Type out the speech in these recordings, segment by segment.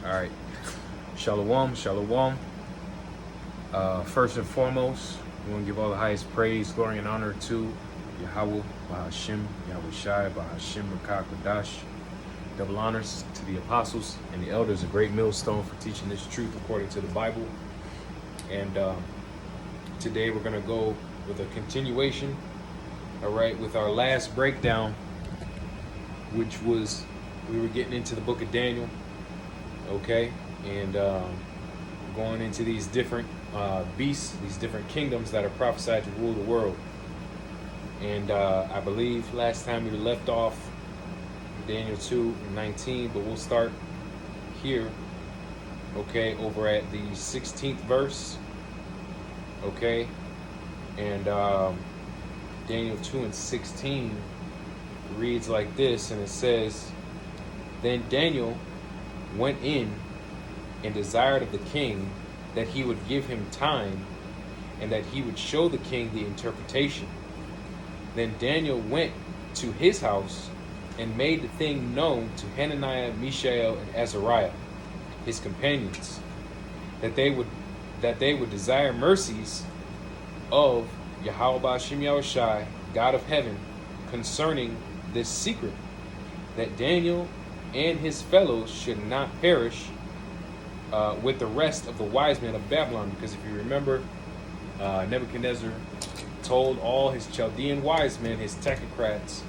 All right. Shalom, shalom. First and foremost, we want to give all the highest praise, glory, and honor to Yahweh, Bahashim, Yahweh Shai, Bahashim, Rakah, Kodash. Double honors to the apostles and the elders, a great millstone for teaching this truth according to the Bible. And today we're going to go with a continuation, all right, with our last breakdown, which was, we were getting into the book of Daniel, okay, and going into these different beasts, these different kingdoms that are prophesied to rule the world. And I believe last time we left off Daniel 2:19, but we'll start here, okay, over at the 16th verse, okay, and Daniel 2:16 reads like this, and it says, "Then Daniel went in and desired of the king that he would give him time, and that he would show the king the interpretation. Then Daniel went to his house and made the thing known to Hananiah, Mishael, and Azariah, his companions, that they would desire mercies of Yahweh Ba'ashim Yahushai, God of heaven, concerning this secret, that Daniel and his fellows should not perish with the rest of the wise men of Babylon." Because if you remember, Nebuchadnezzar told all his Chaldean wise men, his technocrats,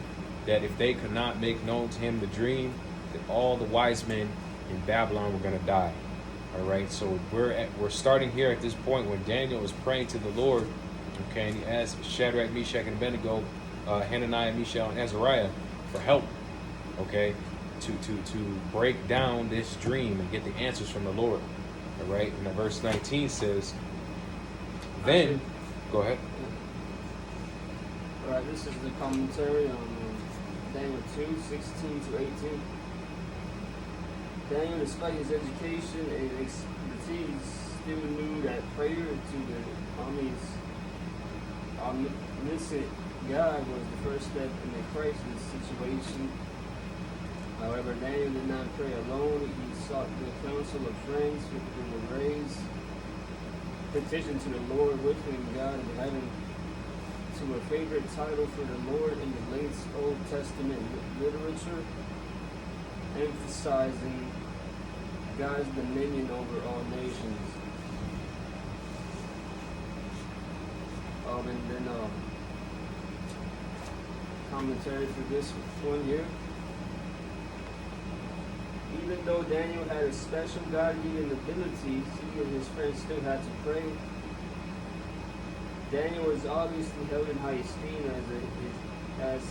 that if they could not make known to him the dream, that all the wise men in Babylon were going to die. All right, so we're starting here at this point when Daniel is praying to the Lord, okay, and he asked Shadrach, Meshach, and Abednego, Hananiah, Mishael, and Azariah for help, okay, to break down this dream and get the answers from the Lord. All right, and verse 19 says, then, go ahead. All right, this is the commentary on Daniel 2:16-18. Daniel, despite his education and expertise, still knew that prayer to the omniscient God was the first step in the crisis situation. However, Daniel did not pray alone. He sought the counsel of friends who would raise petition to the Lord, wishing God of heaven to a favorite title for the Lord in the late Old Testament literature, emphasizing God's dominion over all nations. And then commentary for this one here. Even though Daniel had a special God-given abilities, he and his friends still had to pray. Daniel was obviously held in high esteem as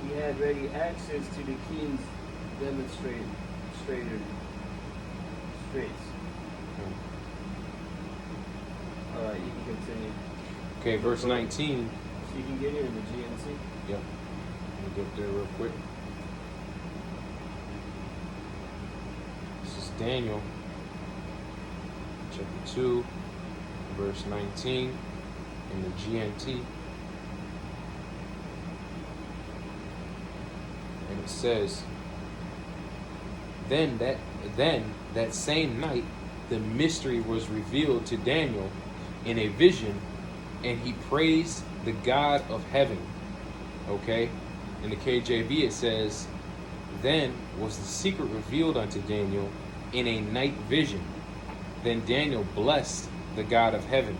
he had ready access to the king's demonstrator straits. All right, you can continue. Okay, verse 19. So you can get it in the GNT. Yep. Let me get there real quick. This is Daniel, chapter 2, verse 19 in the GNT. And it says, Then that same night the mystery was revealed to Daniel in a vision, and he praised the God of heaven. Okay? In the KJV it says, "Then was the secret revealed unto Daniel in a night vision. Then Daniel blessed the God of heaven."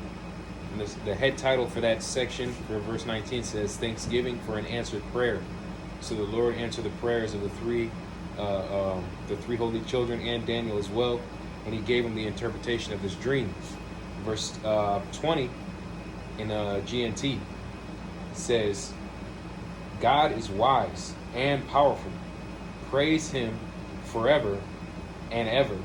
And the head title for that section, for verse 19, says, "Thanksgiving for an answered prayer." So the Lord answered the prayers of the three holy children and Daniel as well, and he gave him the interpretation of this dream. Verse 20 in GNT says, "God is wise and powerful. Praise him forever and ever."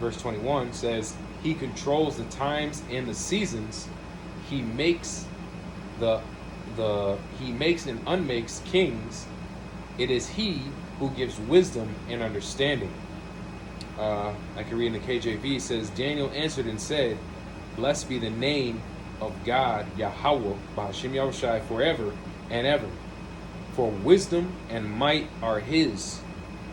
Verse 21 says, "He controls the times and the seasons. He makes he makes and unmakes kings. It is he who gives wisdom and understanding." I can read in the KJV, it says, "Daniel answered and said, Blessed be the name of God, Yahweh, Ba'ashim Yahushai, forever and ever. For wisdom and might are his,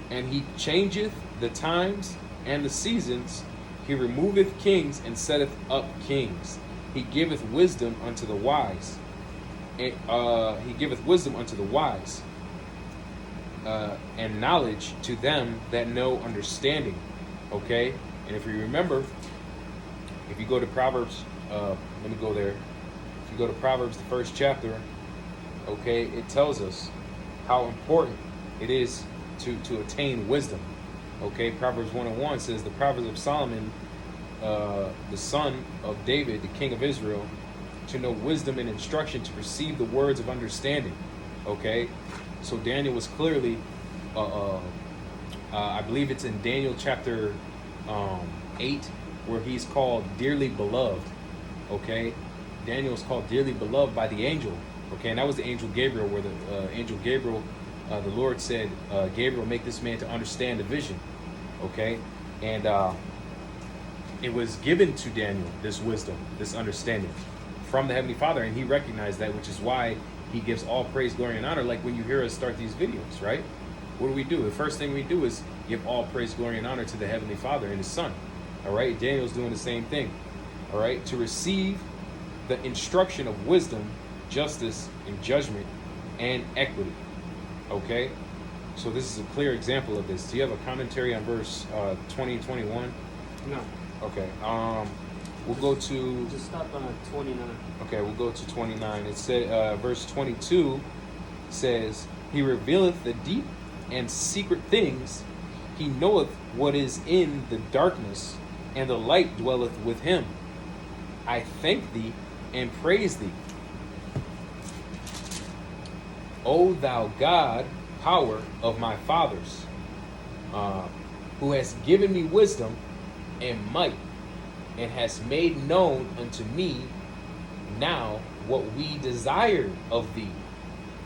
and he changeth the times and the seasons. He removeth kings and setteth up kings. He giveth wisdom unto the wise. He giveth wisdom unto the wise, and knowledge to them that know understanding. Okay? And if you remember, if you go to Proverbs, let me go there. If you go to Proverbs, the 1st chapter, okay, it tells us how important it is to attain wisdom. Okay, Proverbs 1:1 says, the Proverbs of Solomon, the son of David, the king of Israel, to know wisdom and instruction, to perceive the words of understanding. Okay, so Daniel was clearly, I believe it's in Daniel chapter 8, where he's called dearly beloved. Okay, Daniel is called dearly beloved by the angel. Okay, and that was the angel Gabriel, where the angel Gabriel, the Lord said, Gabriel, make this man to understand the vision. Okay, and it was given to Daniel, this wisdom, this understanding from the Heavenly Father, and he recognized that, which is why he gives all praise, glory, and honor. Like when you hear us start these videos, right? What do? The first thing we do is give all praise, glory, and honor to the Heavenly Father and His Son. All right, Daniel's doing the same thing. All right, to receive the instruction of wisdom, justice, and judgment, and equity. Okay, so this is a clear example of this. Do you have a commentary on verse 20 and 21? No. Okay, we'll go to... Just stop on 29. Okay, we'll go to 29. It said, verse 22 says, He revealeth the deep and secret things. He knoweth what is in the darkness, and the light dwelleth with him. I thank thee and praise thee, O thou God, power of my fathers, who hast given me wisdom and might, and hast made known unto me now what we desired of thee.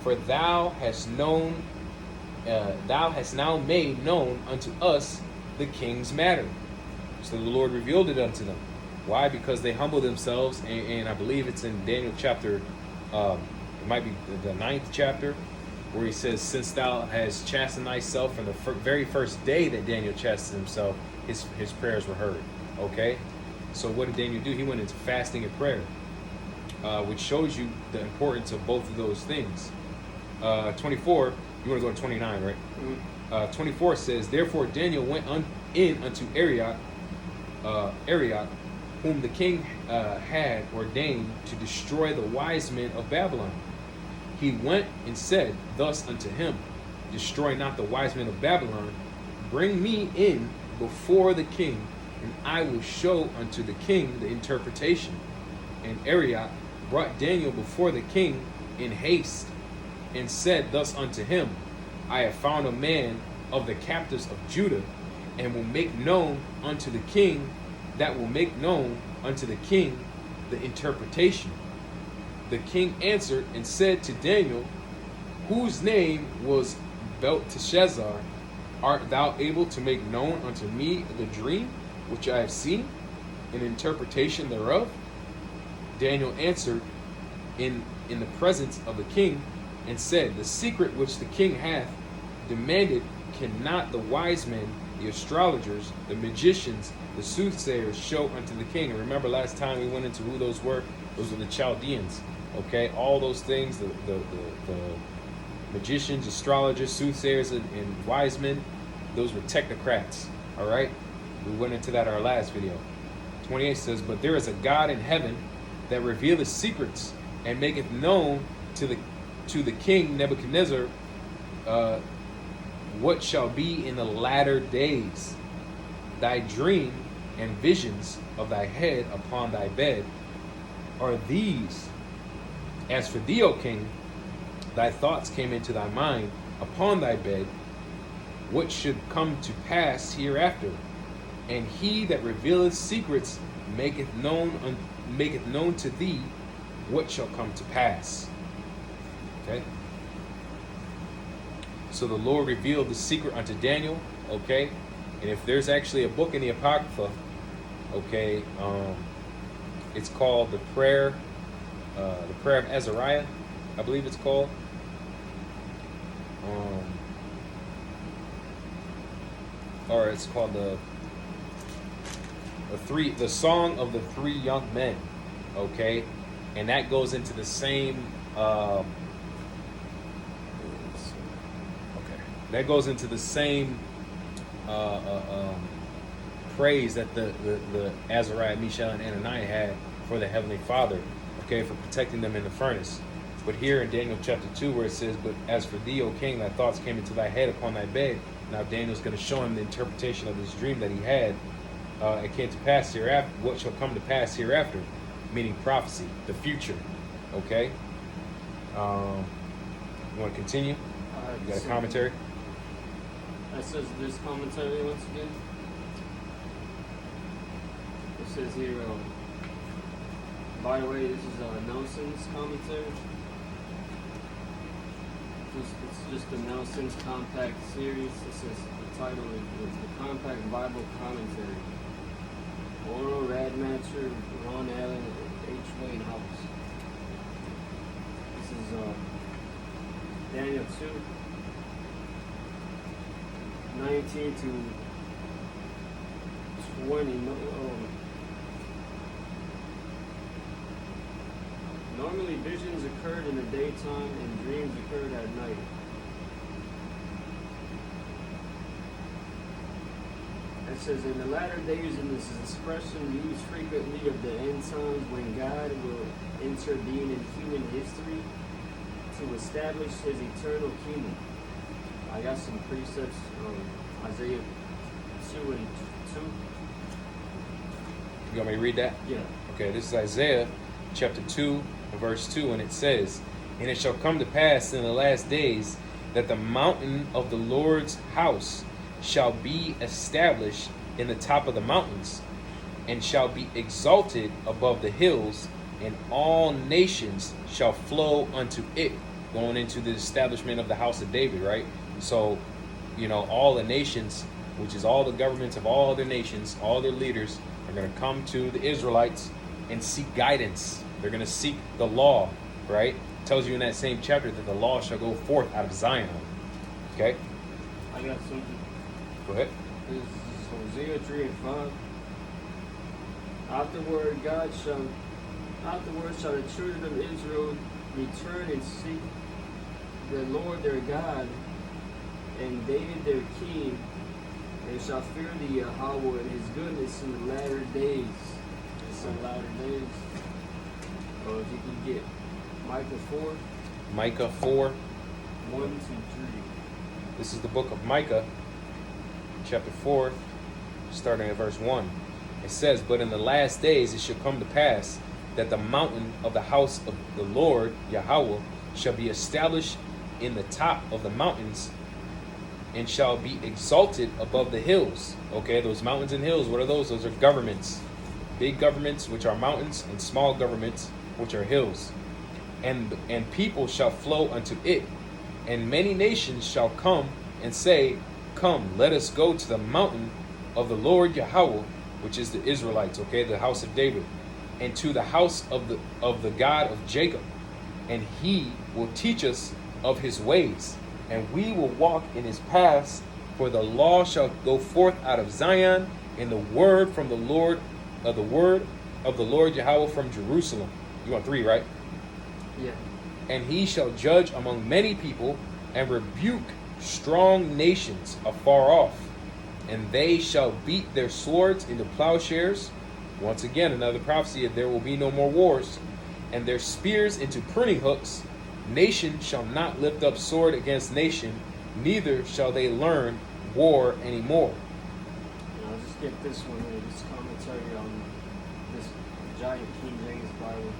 For thou hast now made known unto us the king's matter. So the Lord revealed it unto them. Why? Because they humbled themselves, and I believe it's in Daniel chapter, it might be the 9th chapter, where he says, since thou hast chastened thyself, from the very first day that Daniel chastened himself, his prayers were heard. Okay? So what did Daniel do? He went into fasting and prayer, which shows you the importance of both of those things. 24, you want to go to 29, right? Mm-hmm. 24 says, Therefore Daniel went in unto Arioch, whom the king had ordained to destroy the wise men of Babylon. He went and said thus unto him, Destroy not the wise men of Babylon, bring me in before the king, and I will show unto the king the interpretation. And Arioch brought Daniel before the king in haste, and said thus unto him, I have found a man of the captives of Judah, and will make known unto the king, that will make known unto the king the interpretation. The king answered and said to Daniel, whose name was Belteshazzar, art thou able to make known unto me the dream which I have seen, an interpretation thereof? Daniel answered in the presence of the king, and said, the secret which the king hath demanded cannot the wise men, the astrologers, the magicians, the soothsayers show unto the king. And remember last time we went into who those were? Those were the Chaldeans. Okay, all those things, the magicians, astrologers, soothsayers, and wise men, those were technocrats. All right, we went into that in our last video. 28 says, But there is a God in heaven that revealeth secrets, and maketh known to the king Nebuchadnezzar what shall be in the latter days. Thy dream and visions of thy head upon thy bed are these. As for thee, O king, thy thoughts came into thy mind upon thy bed, what should come to pass hereafter. And he that revealeth secrets maketh known to thee what shall come to pass. Okay? So the Lord revealed the secret unto Daniel. Okay? And if there's actually a book in the Apocrypha, okay, it's called the prayer of Azariah, I believe it's called. Or it's called the the song of the three young men, okay, and that goes into the same. That goes into the same praise that the Azariah, Mishael, and Ananiah had for the Heavenly Father, okay, for protecting them in the furnace. But here in Daniel chapter 2, where it says, "But as for thee, O king, thy thoughts came into thy head upon thy bed." Now Daniel's going to show him the interpretation of this dream that he had. It came to pass hereafter, what shall come to pass hereafter, meaning prophecy, the future. Okay. You want to continue? You got a commentary? That says this commentary once again. It says here, by the way, this is Nelson's commentary. It's just the Nelson's Compact series. It says the title is the Compact Bible Commentary. Oral Radmacher, Ron Allen, H. Wayne House. This is Daniel 2, 19 to 20. Normally visions occurred in the daytime and dreams occurred at night. It says, in the latter days, and this is expression used frequently of the end times when God will intervene in human history to establish his eternal kingdom. I got some precepts from Isaiah 2 and 2. You want me to read that? Yeah. Okay, this is Isaiah chapter 2, verse 2, and it says, "And it shall come to pass in the last days that the mountain of the Lord's house shall be established in the top of the mountains, and shall be exalted above the hills, and all nations shall flow unto it." Going into the establishment of the house of David, right? So, all the nations, which is all the governments of all other nations, all their leaders, are going to come to the Israelites and seek guidance. They're going to seek the law, right? It tells you in that same chapter that the law shall go forth out of Zion. Okay? I got something. Go ahead. This is Hosea 3 and 5. Afterward shall the children of Israel return and seek the Lord their God and David their king. They shall fear the Yahweh and his goodness in the latter days. It's in the latter days. Or if you can get Micah 4. Micah 4. 1 to 3. This is the book of Micah, chapter 4, starting at verse 1. It says, "But in the last days it shall come to pass that the mountain of the house of the Lord, Yahweh, shall be established in the top of the mountains, and shall be exalted above the hills." Okay, those mountains and hills, what are those? Those are governments. Big governments, which are mountains, and small governments, which are hills. And people shall flow unto it. And many nations shall come and say, "Come, let us go to the mountain of the Lord Yahweh," which is the Israelites, okay, the house of David, "and to the house of the God of Jacob, and he will teach us of his ways, and we will walk in his paths, for the law shall go forth out of Zion, and the word from the Lord of the Lord Yahweh from Jerusalem." You want 3, right? Yeah. "And he shall judge among many people, and rebuke strong nations afar off. And they shall beat their swords into plowshares." Once again, another prophecy of there will be no more wars. "And their spears into pruning hooks. Nation shall not lift up sword against nation, neither shall they learn war anymore." And I'll just get this one here, this commentary on this giant King James Bible.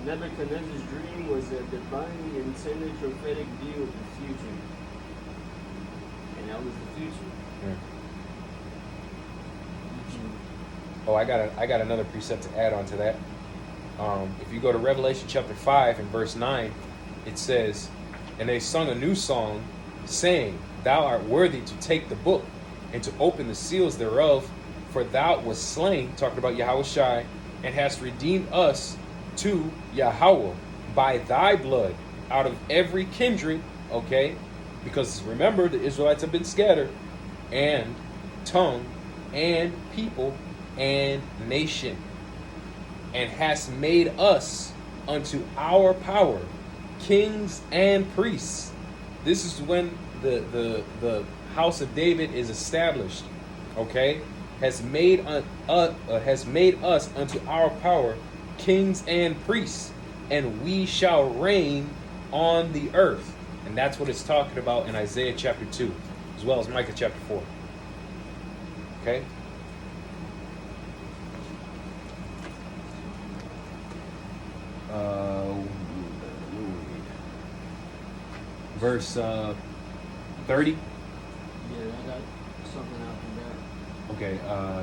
Nebuchadnezzar's dream was a divinely intended prophetic view of the future. And that was the future. Oh, I got another precept to add on to that. If you go to Revelation chapter 5 and verse 9, it says, "And they sung a new song, saying, Thou art worthy to take the book, and to open the seals thereof, for thou wast slain," talking about Yahweh Shai, "and hast redeemed us to Yahweh by thy blood out of every kindred," okay? Because remember, the Israelites have been scattered, "and tongue, and people, and nation, and hast made us unto our power kings and priests. This is when the house of David is established. Okay, has made us unto our power kings and priests, and we shall reign on the earth. And that's what it's talking about in Isaiah chapter 2, as well as Micah chapter 4. Okay. Verse 30. Yeah, I got something after that. Okay,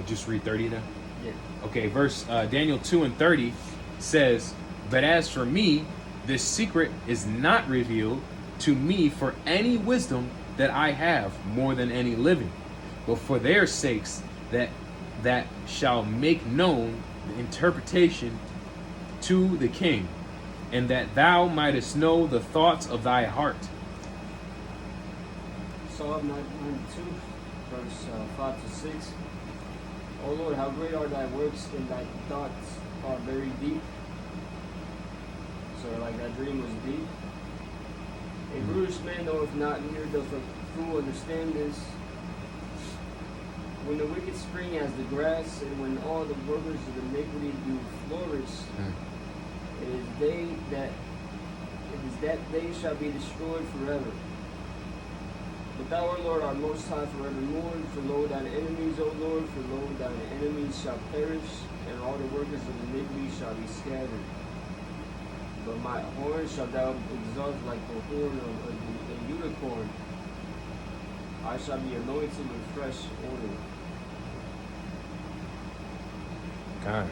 just read 30 then. Yeah. Okay, verse Daniel 2 and 30 says, "But as for me, this secret is not revealed to me for any wisdom that I have more than any living, but for their sakes that shall make known the interpretation to the king, and that thou mightest know the thoughts of thy heart." Psalm 92, verse 5 to 6. O Lord, how great are thy works, and thy thoughts are very deep. So like that dream was deep. A brutish man knoweth not, neither doth a fool understand this. When the wicked spring as the grass, and when all the workers of iniquity do flourish, it is that they shall be destroyed forever. But thou, O Lord, art most high forevermore. For lo, thine enemies, O Lord, for lo, thine enemies shall perish, and all the workers of iniquity shall be scattered. But my horn shalt thou exalt like the horn of a unicorn. I shall be anointed with fresh oil. God.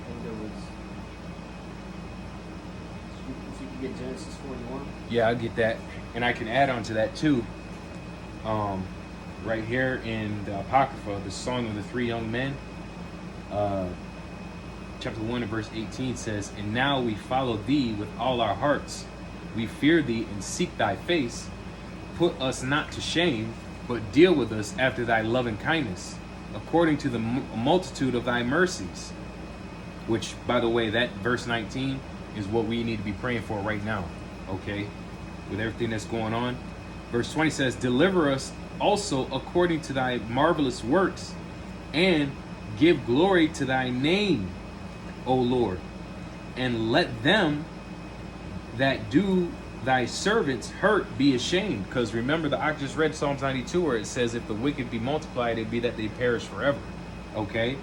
And there was, if you could get Genesis 41. Yeah, I get that. And I can add on to that too. Right here in the Apocrypha, the Song of the Three Young Men, chapter 1 and verse 18 says, "And now we follow thee with all our hearts. We fear thee and seek thy face. Put us not to shame, but deal with us after thy loving kindness, according to the multitude of thy mercies." Which, by the way, that verse 19 is what we need to be praying for right now. Okay? With everything that's going on. Verse 20 says, "Deliver us also according to thy marvelous works, and give glory to thy name, O Lord, and let them that do thy servants hurt be ashamed." Because remember, I just read Psalms 92 where it says, if the wicked be multiplied, it'd be that they perish forever. Okay?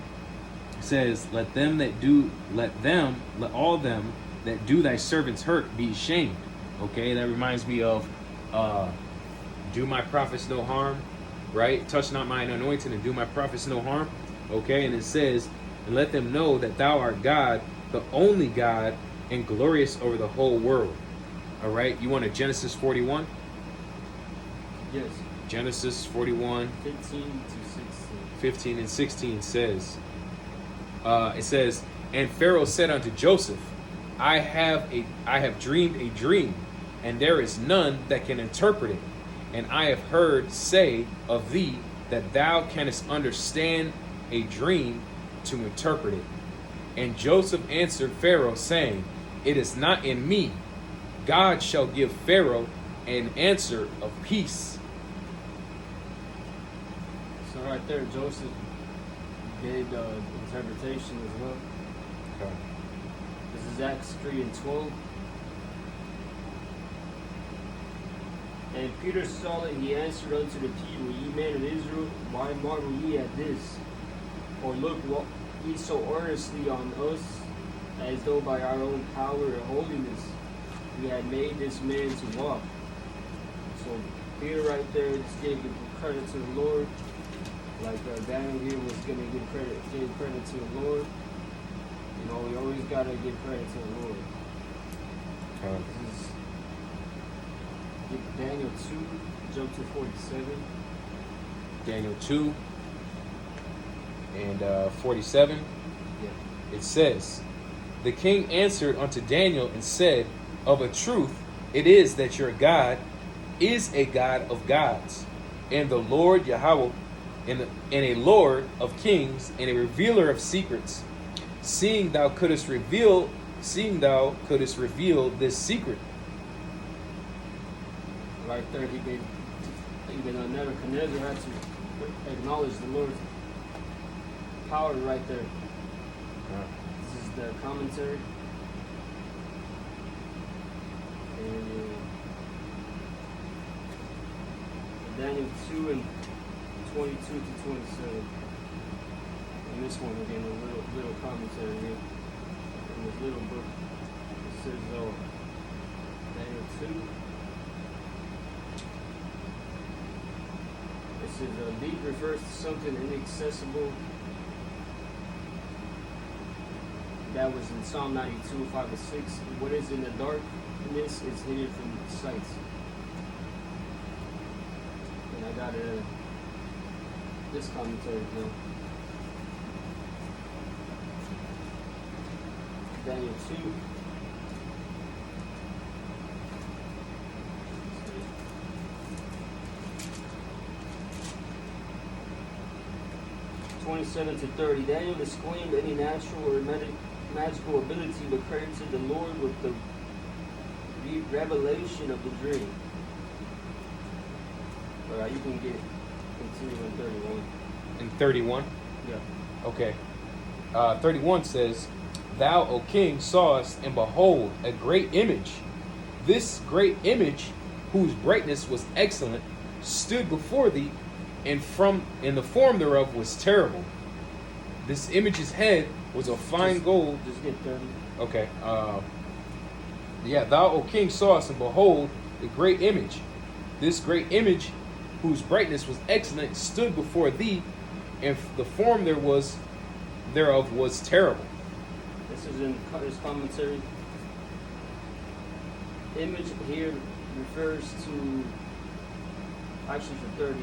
It says, let all them that do thy servants hurt be ashamed. Okay, that reminds me of do my prophets no harm, right? Touch not mine anointed and do my prophets no harm. Okay, and it says, and let them know that thou art God, the only God, and glorious over the whole world. All right, you want a Genesis 41? Yes. Genesis 41. 15 to 16. 15 and 16 says, it says, "And Pharaoh said unto Joseph, I have dreamed a dream, and there is none that can interpret it. And I have heard say of thee that thou canst understand a dream to interpret it. And Joseph answered Pharaoh, saying, It is not in me. God shall give Pharaoh an answer of peace." So right there, Joseph gave the interpretation as well. Okay. This is Acts 3 and 12. "And Peter saw it, he answered unto the people, Ye men of Israel, why marvel ye at this? Or look ye so earnestly on us, as though by our own power and holiness we had made this man to walk." So Peter right there just gave the credit to the Lord. Like Daniel here was going to give credit to the Lord. You know, we always got to give credit to the Lord. This is Daniel 2, jump to 47. Daniel 2 and 47. Yeah. It says, "The king answered unto Daniel and said, Of a truth it is that your God is a God of gods, and the Lord Yahweh and a Lord of kings, and a revealer of secrets, seeing thou couldst reveal this secret. Right there, even Nebuchadnezzar had to acknowledge the Lord's power right there. This is the commentary. And Daniel 2 and 22 to 27. And this one again, a little commentary here in this little book. It says, Daniel 2. It says, deep refers to something inaccessible. That was in Psalm 92, 5 and 6. What is in the darkness is hidden from sight. And I got this commentary now. Daniel 2. 27 to 30. Daniel disclaimed any natural or magical ability, but credited the Lord with the revelation of the dream. Alright, you can continue in 31. In 31? Yeah. Okay. 31 says, Thou, O king, sawest, and behold, a great image. This great image, whose brightness was excellent, stood before thee, and the form thereof was terrible. This image's head was of fine gold. Just get 30. Okay. Thou, O king, sawest, and behold, a great image. This great image, whose brightness was excellent, stood before thee, and the form thereof was terrible. This is in this commentary. Image here refers to, actually for 30,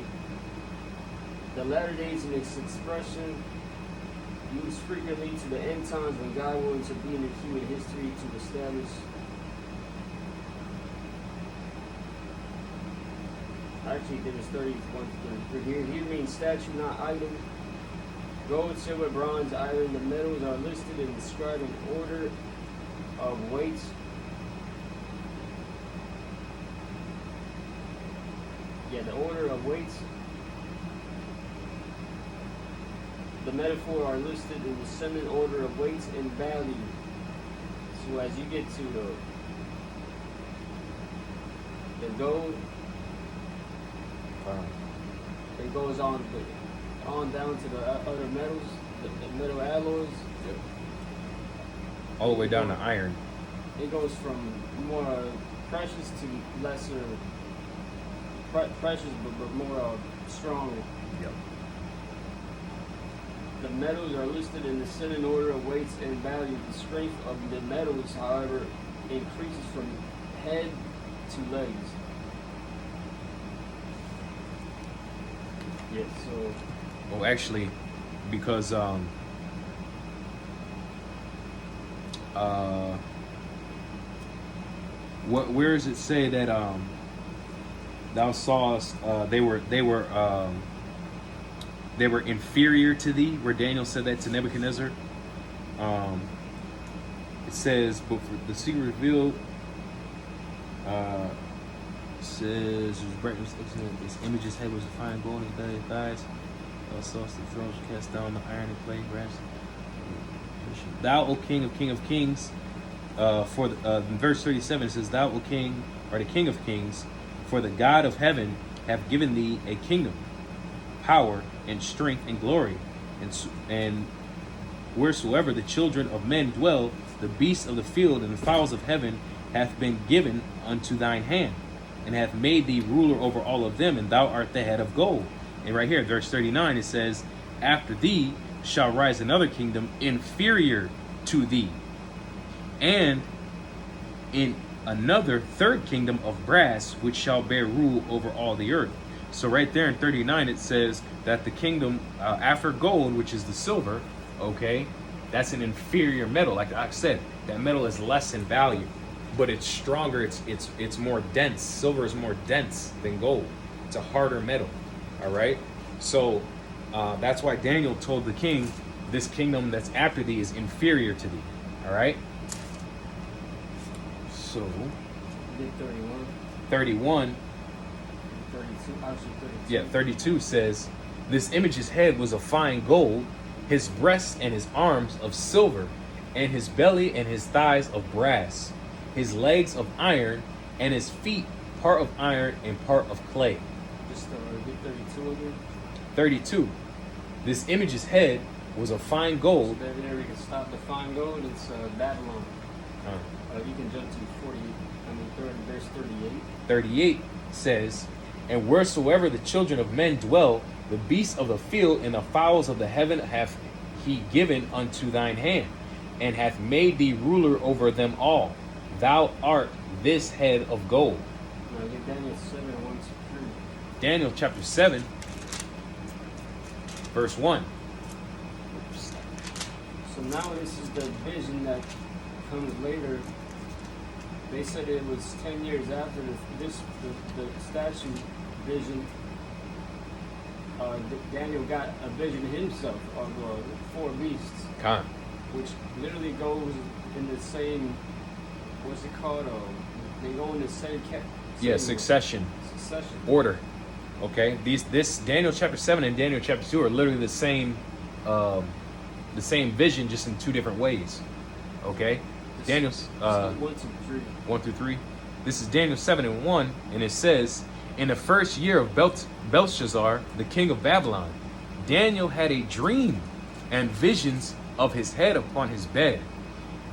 the latter days in its expression used frequently to the end times when God will intervene in human history to establish. Actually, there was 31 to 33. Here means statue, not item. Gold, silver, bronze, iron. The metals are listed and described in order of weight. Yeah, the order of weight. The metaphor are listed in the descending order of weight and value. So as you get to the gold, it goes on down to the other metals, the metal alloys. Yep. All the way down to iron. It goes from more precious to lesser precious, but more strong. Yep. The metals are listed in the descending order of weights and value. The strength of the metals, however, increases from head to legs. Yes, so. Well, actually, because where does it say that thou sawest they were inferior to thee? Where Daniel said that to Nebuchadnezzar. It says, but the secret revealed. Says this image's head was a fine gold, his belly, thighs. Thou sawest the thrones cast down the iron and clay brass. Thou, O King of Kings, in verse 37 it says, Thou, O King, or the King of Kings, for the God of heaven have given thee a kingdom, power, and strength, and glory, and wheresoever the children of men dwell, the beasts of the field and the fowls of heaven hath been given unto thine hand, and hath made thee ruler over all of them, and thou art the head of gold. And right here, verse 39, it says, After thee shall rise another kingdom inferior to thee, and in another third kingdom of brass, which shall bear rule over all the earth. So right there in 39, it says that the kingdom after gold, which is the silver, okay, that's an inferior metal. Like I said, that metal is less in value, but it's stronger. It's more dense. Silver is more dense than gold. It's a harder metal. All right. So That's why Daniel told the king, this kingdom that's after thee is inferior to thee. All right. So, Did 31. 31. 32. Actually, 32. Yeah, 32 says, this image's head was of fine gold, his breasts and his arms of silver, and his belly and his thighs of brass, his legs of iron, and his feet part of iron and part of clay. Just get 32 again. 32. This image's head was of fine gold. So there we can stop the fine gold. It's Babylon. You can jump to 40. Verse 38. 38 says, and wheresoever the children of men dwell, the beasts of the field and the fowls of the heaven hath he given unto thine hand, and hath made thee ruler over them all. Thou art this head of gold. Now get Daniel 7, 1 to 3. Daniel chapter 7, verse 1. So now this is the vision that comes later. They said it was 10 years after the statue vision. Daniel got a vision himself of 4 beasts, Khan. which literally goes in the same, what's it called? They go in the same Succession. Succession. Order. Okay. This Daniel chapter 7 and Daniel chapter 2 are literally the same vision, just in 2 different ways. Okay. Daniel's 1 to 3. 1 through 3. This is Daniel 7 and 1, and it says, in the first year of Belshazzar, the king of Babylon, Daniel had a dream and visions of his head upon his bed.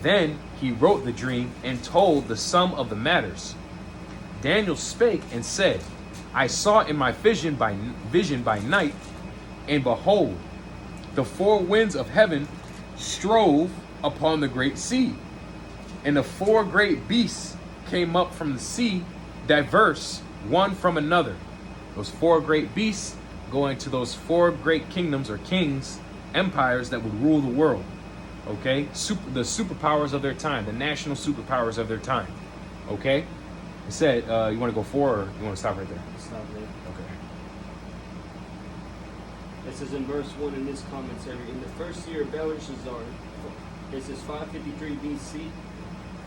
Then he wrote the dream and told the sum of the matters. Daniel spake and said, I saw in my vision by night, and behold, the 4 winds of heaven strove upon the great sea, and the 4 great beasts came up from the sea, diverse one from another. Those 4 great beasts going to those 4 great kingdoms or kings, empires that would rule the world. Okay, the superpowers of their time, the national superpowers of their time. Okay, it said, you want to go 4 or you want to stop right there? Stop there. Okay. It says in verse 1 in this commentary, in the first year of Belshazzar, this is 553 BC,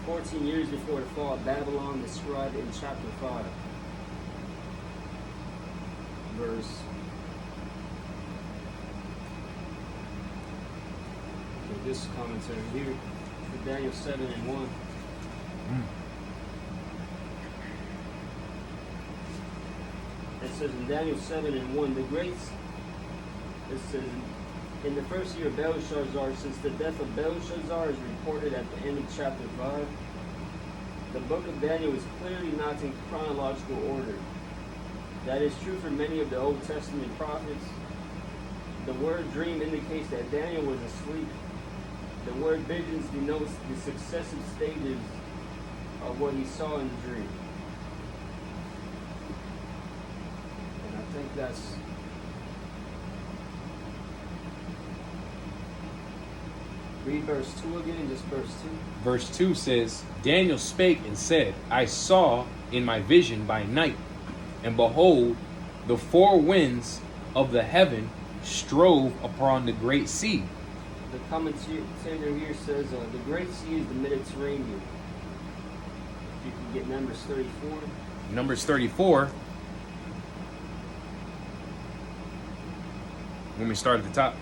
14 years before the fall of Babylon, described in chapter 5. Verse. Okay, this commentary here for Daniel 7 and 1. It says in Daniel 7 and 1, it says, in the first year of Belshazzar, since the death of Belshazzar is reported at the end of chapter 5, the book of Daniel is clearly not in chronological order. That is true for many of the Old Testament prophets. The word dream indicates that Daniel was asleep. The word visions denotes the successive stages of what he saw in the dream. And I think that's... Read verse 2 again, just verse 2. Verse 2 says, Daniel spake and said, I saw in my vision by night, and behold, the 4 winds of the heaven strove upon the great sea. The commentator here says the great sea is the Mediterranean. If you can get Numbers 34. Numbers 34. When we start at the top.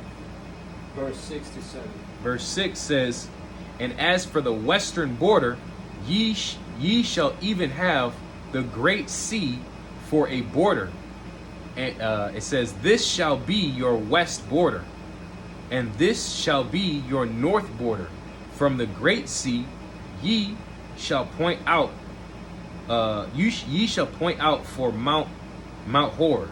Verse 6 to 7. Verse 6 says, and as for the western border, ye shall even have the great sea for a border. And it says, this shall be your west border, and this shall be your north border. From the great sea ye shall point out, ye shall point out for Mount Hor.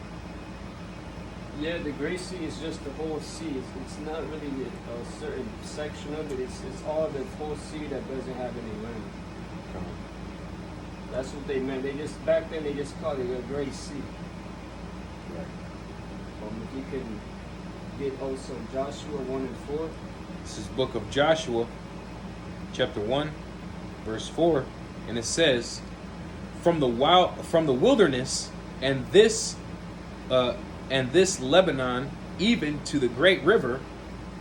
Yeah, the Great Sea is just the whole sea. It's not really a certain section of it. It's all the whole sea that doesn't have any land. That's what they meant. They just back then they just called it a Great Sea. Right. If you can get also Joshua 1 and 4. This is book of Joshua, chapter 1, verse 4, and it says, from the wilderness and this Lebanon even to the great river,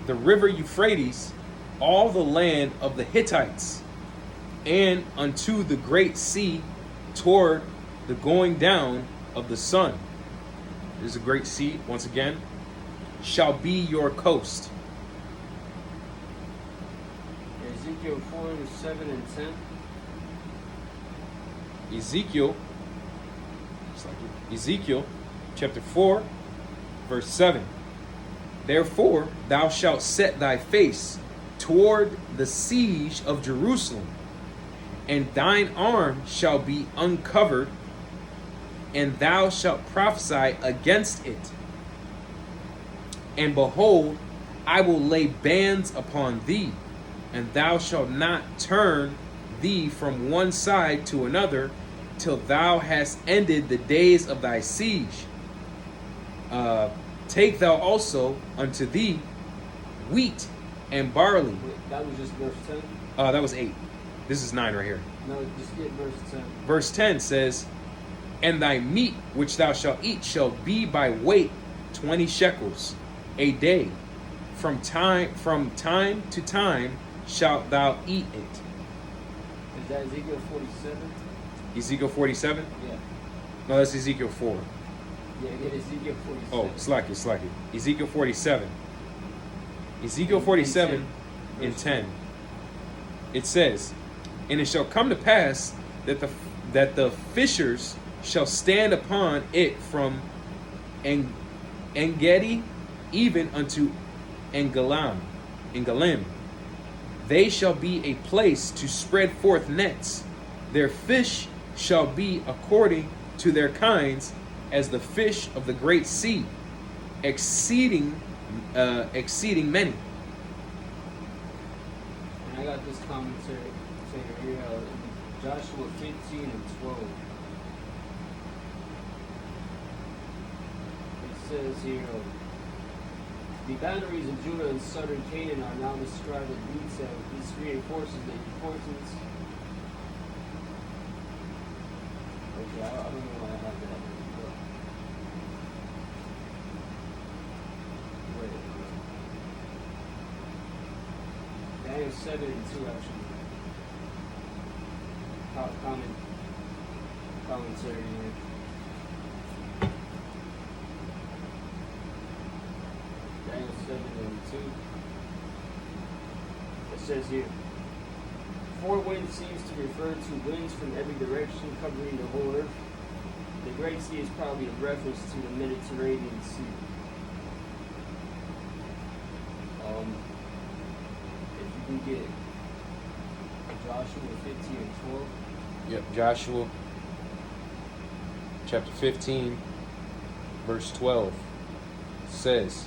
the river Euphrates, all the land of the Hittites, and unto the great sea toward the going down of the sun. There's a great sea, once again, shall be your coast. Ezekiel 4, 7 and 10. Ezekiel chapter 4, verse 7. Therefore thou shalt set thy face toward the siege of Jerusalem, and thine arm shall be uncovered, and thou shalt prophesy against it. And behold, I will lay bands upon thee, and thou shalt not turn thee from one side to another, till thou hast ended the days of thy siege. Take thou also unto thee wheat and barley. Wait, that was just verse 10? That was 8. This is 9 right here. No, just get verse 10. Verse 10 says, and thy meat which thou shalt eat shall be by weight 20 shekels a day. From time to time shalt thou eat it. Is that Ezekiel 47? Ezekiel 47? Yeah. No, that's Ezekiel 4. Yeah, get Ezekiel 47. Oh, slack it. Ezekiel 47. Ezekiel 47 in 10. It says, and it shall come to pass that the fishers shall stand upon it from Engedi even unto Engalim. They shall be a place to spread forth nets. Their fish shall be according to their kinds, as the fish of the great sea, exceeding many. And I got this commentary here, Joshua 15 and 12. It says here, the boundaries of Judah and southern Canaan are now described in detail. This reinforces the importance. Okay, I don't know why I have that. Wait. Daniel 7 and 2 actually. Commentary here. Daniel 7 and 2. It says here, four winds seems to refer to winds from every direction covering the whole earth. The Great Sea is probably a reference to the Mediterranean Sea. If you can get Joshua 15 and 12. Yep, Joshua chapter 15, verse 12 says,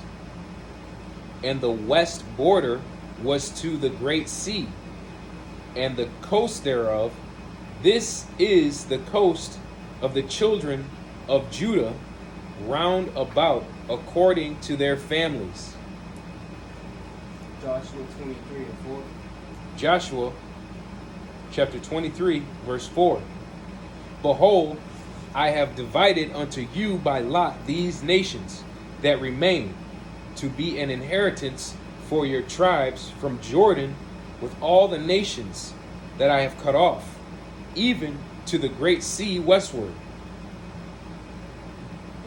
and the west border was to the great sea, and the coast thereof. This is the coast of the children of Judah round about according to their families. Joshua 23 and 4. Joshua chapter 23, verse 4. Behold, I have divided unto you by lot these nations that remain, to be an inheritance for your tribes from Jordan, with all the nations that I have cut off, even to the great sea westward.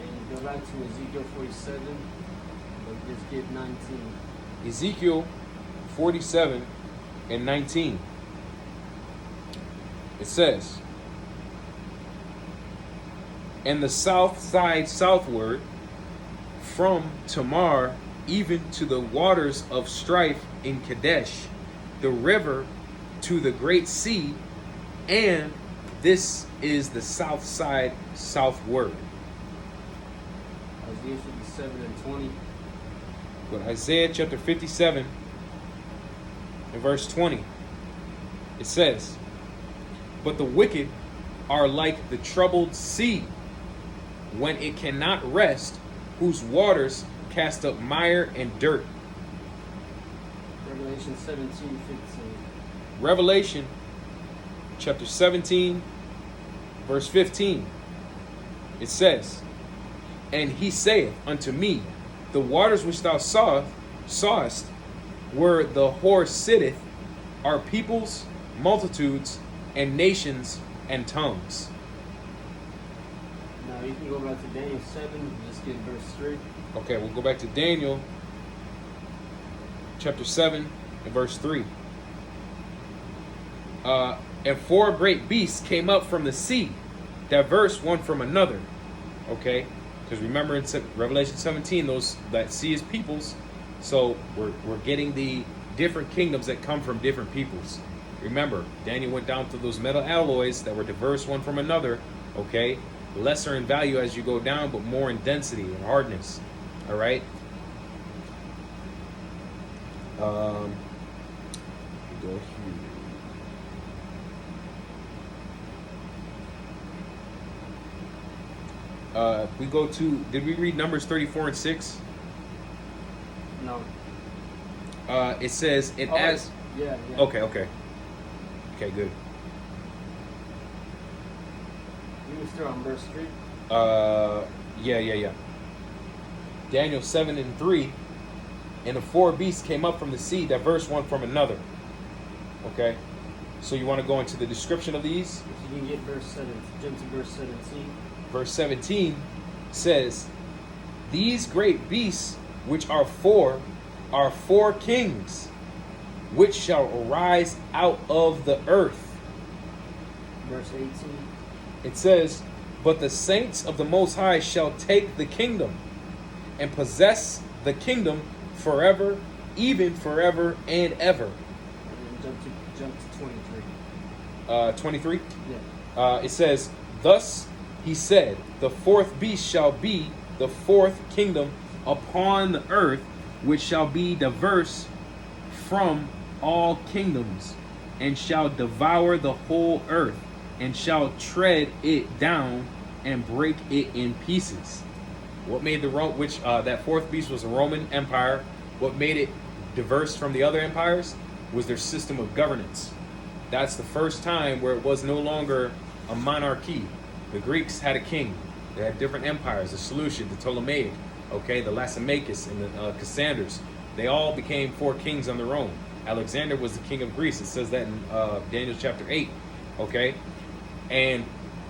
And go back to Ezekiel 47, but just get 19. Ezekiel 47 and 19. It says, and the south side southward, from Tamar even to the waters of strife in Kadesh, the river to the great sea, and this is the south side southward. Isaiah 57 and 20. But Isaiah chapter 57 and verse 20, it says, but the wicked are like the troubled sea, when it cannot rest, whose waters cast up mire and dirt. Revelation 17, 15. Revelation chapter 17, verse 15. It says, and he saith unto me, the waters which thou sawest, where the horse sitteth, are peoples, multitudes, and nations, and tongues. Now you can go back to Daniel 7, just get verse 3. Okay, we'll go back to Daniel chapter 7 and verse 3. And four great beasts came up from the sea, diverse one from another. Okay, because remember in Revelation 17, that sea is peoples. So we're getting the different kingdoms that come from different peoples. Remember, Daniel went down to those metal alloys that were diverse one from another. Okay, lesser in value as you go down, but more in density and hardness. All right. Go here. We go to. Did we read Numbers 34 and 6? No. It says it as. Yeah. Okay, good. You can start on verse 3. Yeah. Daniel 7 and 3. And the four beasts came up from the sea, diverse one from another. Okay. So you want to go into the description of these? If you can get verse 7, jump to verse 17. Verse 17 says, these great beasts, which are four kings, which shall arise out of the earth. Verse 18. It says, but the saints of the Most High shall take the kingdom and possess the kingdom forever, even forever and ever. And then jump to 23. 23? Yeah. It says, thus he said, the fourth beast shall be the fourth kingdom upon the earth, which shall be diverse from all kingdoms, and shall devour the whole earth, and shall tread it down and break it in pieces. What made that fourth beast was a Roman Empire. What made it diverse from the other empires was their system of governance. That's the first time where it was no longer a monarchy. The Greeks had a king. They had different empires, the Seleucid, the Ptolemaic, okay, the Lysimachus, and the Cassanders. They all became four kings on their own. Alexander was the king of Greece. It says that in Daniel chapter 8, okay? And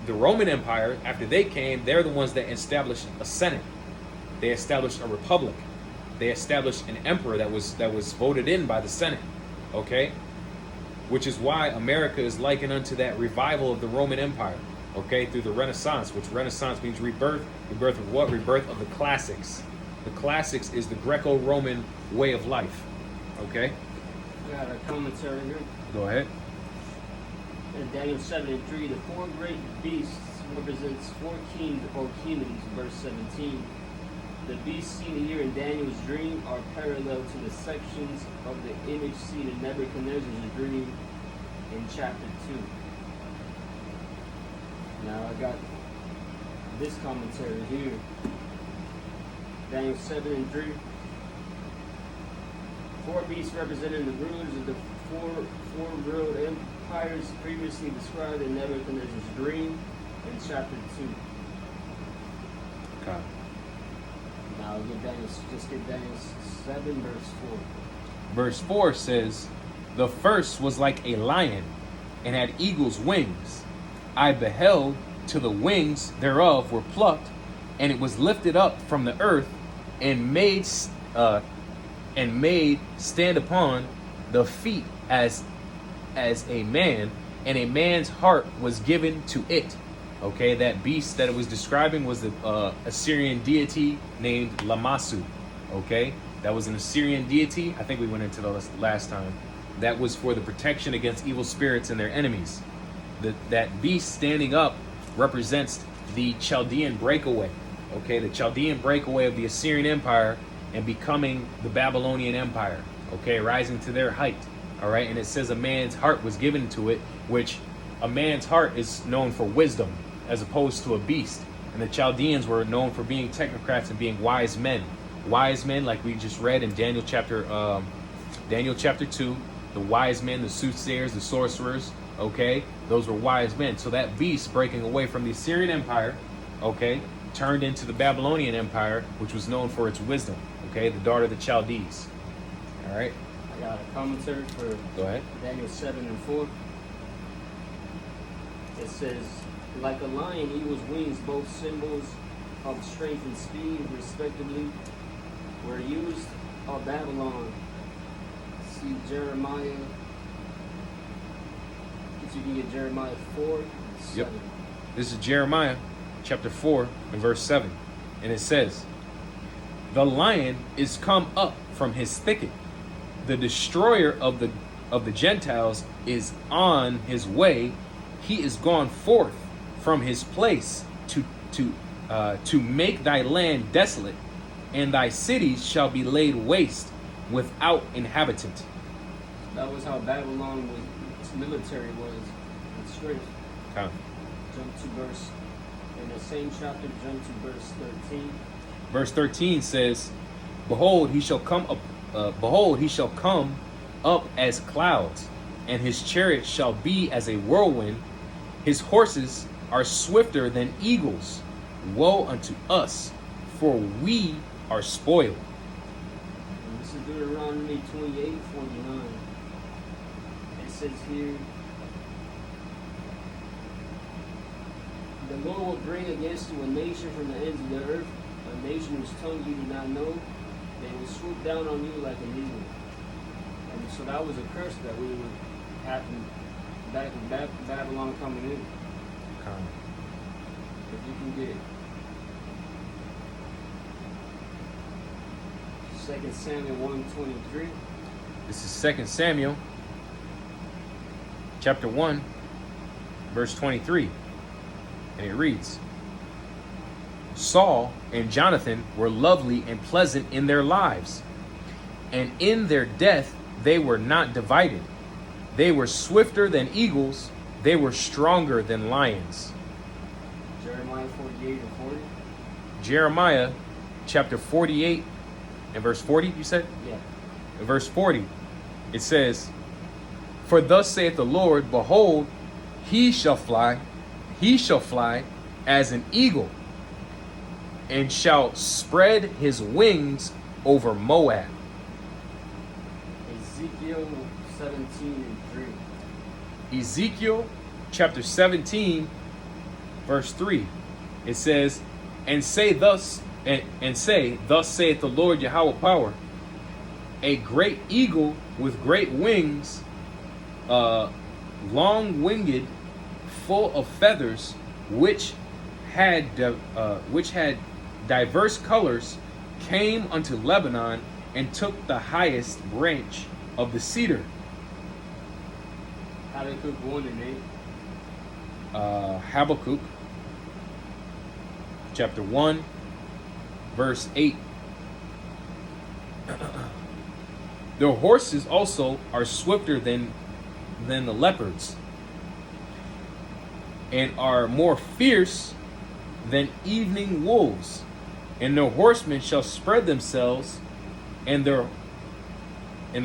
the Roman Empire, after they came, they're the ones that established a senate. They established a republic. They established an emperor that was voted in by the Senate, okay? Which is why America is likened unto that revival of the Roman Empire, okay, through the Renaissance, which Renaissance means rebirth. Rebirth of what? Rebirth of the classics. The classics is the Greco-Roman way of life, okay? We got a commentary here. Go ahead. In Daniel 7 and 3, the four great beasts represents four kings or kingdoms, verse 17. The beasts seen here in Daniel's dream are parallel to the sections of the image seen in Nebuchadnezzar's dream in chapter 2. Now I got this commentary here. Daniel 7 and 3. Four beasts representing the rulers of the four world empires previously described in Nebuchadnezzar's dream in chapter 2. Okay. Now get Daniel 7 verse 4. Verse 4 says, the first was like a lion and had eagle's wings. I beheld till the wings thereof were plucked, and it was lifted up from the earth and made stand upon the feet as a man, and a man's heart was given to it. Okay, that beast that it was describing was the Assyrian deity named Lamassu. Okay, that was an Assyrian deity. I think we went into the last time. That was for the protection against evil spirits and their enemies. That beast standing up represents the Chaldean breakaway. Okay, the Chaldean breakaway of the Assyrian Empire and becoming the Babylonian Empire. Okay, rising to their height. All right, and it says a man's heart was given to it, which a man's heart is known for wisdom as opposed to a beast. And the Chaldeans were known for being technocrats and being wise men. Wise men, like we just read in Daniel chapter 2, the wise men, the soothsayers, the sorcerers, okay, those were wise men. So that beast breaking away from the Assyrian Empire, okay, turned into the Babylonian Empire, which was known for its wisdom. Okay, the daughter of the Chaldees. All right. I got a commentary for Go ahead. Daniel 7 and 4. It says, like a lion, eagle's wings, both symbols of strength and speed, respectively, were used of Babylon. See Jeremiah. If you can get Jeremiah 4, 7. Yep. This is Jeremiah chapter 4 and verse 7. And it says, the lion is come up from his thicket. The destroyer of the Gentiles is on his way. He is gone forth from his place to make thy land desolate, and thy cities shall be laid waste without inhabitant. That was how Babylon was, its military was, its strength. Okay. Jump to verse, in the same chapter, jump to verse 13. Verse 13 says, behold, he shall come up as clouds, and his chariot shall be as a whirlwind. His horses are swifter than eagles. Woe unto us, for we are spoiled. And this is Deuteronomy 28:49. It says here, the Lord will bring against you a nation from the ends of the earth, a nation whose tongue you do not know. They will swoop down on you like an eagle. And so that was a curse that we would happen back with Babylon coming in. Okay. If you can get 2 Samuel 1:23. This is 2 Samuel chapter 1 verse 23. And it reads, Saul and Jonathan were lovely and pleasant in their lives, and in their death they were not divided. They were swifter than eagles, they were stronger than lions. Jeremiah 48 and 40. Jeremiah chapter 48 and verse 40, you said? Yeah. In verse 40, it says, for thus saith the Lord, behold, he shall fly as an eagle, and shall spread his wings over Moab. Ezekiel 17 and 3. Ezekiel chapter 17, verse 3. It says, and say, thus saith the Lord Yahweh power, a great eagle with great wings, long-winged, full of feathers, which had diverse colors, came unto Lebanon and took the highest branch of the cedar. Habakkuk 1 and 8. Habakkuk chapter 1 verse 8. Their horses also are swifter than the leopards, and are more fierce than evening wolves. And their horsemen shall spread themselves, and their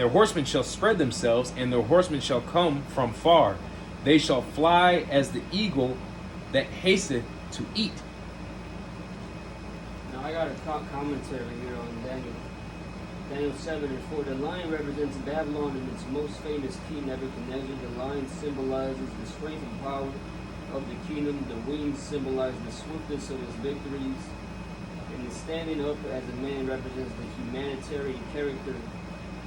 horsemen shall spread themselves, and their horsemen shall come from far. They shall fly as the eagle that hasteth to eat. Now I got a commentary here on Daniel. Daniel 7 and 4. The lion represents Babylon and its most famous king, Nebuchadnezzar. The lion symbolizes the strength and power of the kingdom. The wings symbolize the swiftness of his victories. And the standing up as a man represents the humanitarian character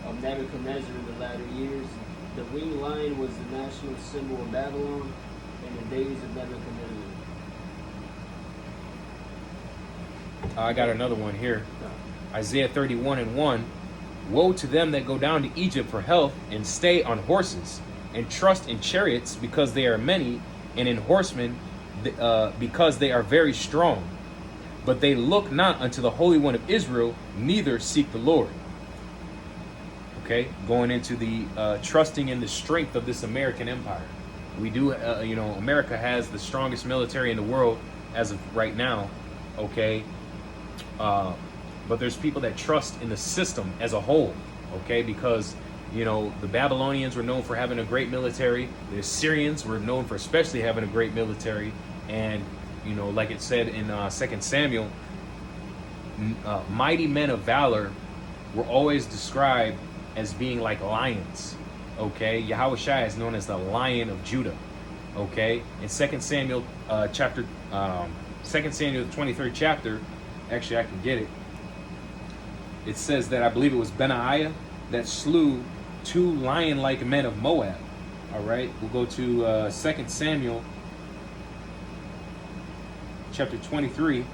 of Nebuchadnezzar in the latter years. The winged lion was the national symbol of Babylon in the days of Nebuchadnezzar. I got another one here. Isaiah 31 and 1. Woe to them that go down to Egypt for health, and stay on horses, and trust in chariots, because they are many, and in horsemen, because they are very strong. But they look not unto the Holy One of Israel, neither seek the Lord. Okay, going into the trusting in the strength of this American empire. We do, America has the strongest military in the world as of right now. Okay, but there's people that trust in the system as a whole. Okay, because the Babylonians were known for having a great military. The Assyrians were known for especially having a great military, and You know, like it said in 2 Samuel, mighty men of valor were always described as being like lions. Okay, Yahushua is known as the Lion of Judah. Okay, in 2 Samuel chapter 2 Samuel the 23rd chapter, actually I can get it. It says that I believe it was Benaiah that slew 2 lion-like men of Moab. All right, we'll go to 2 Samuel chapter 23.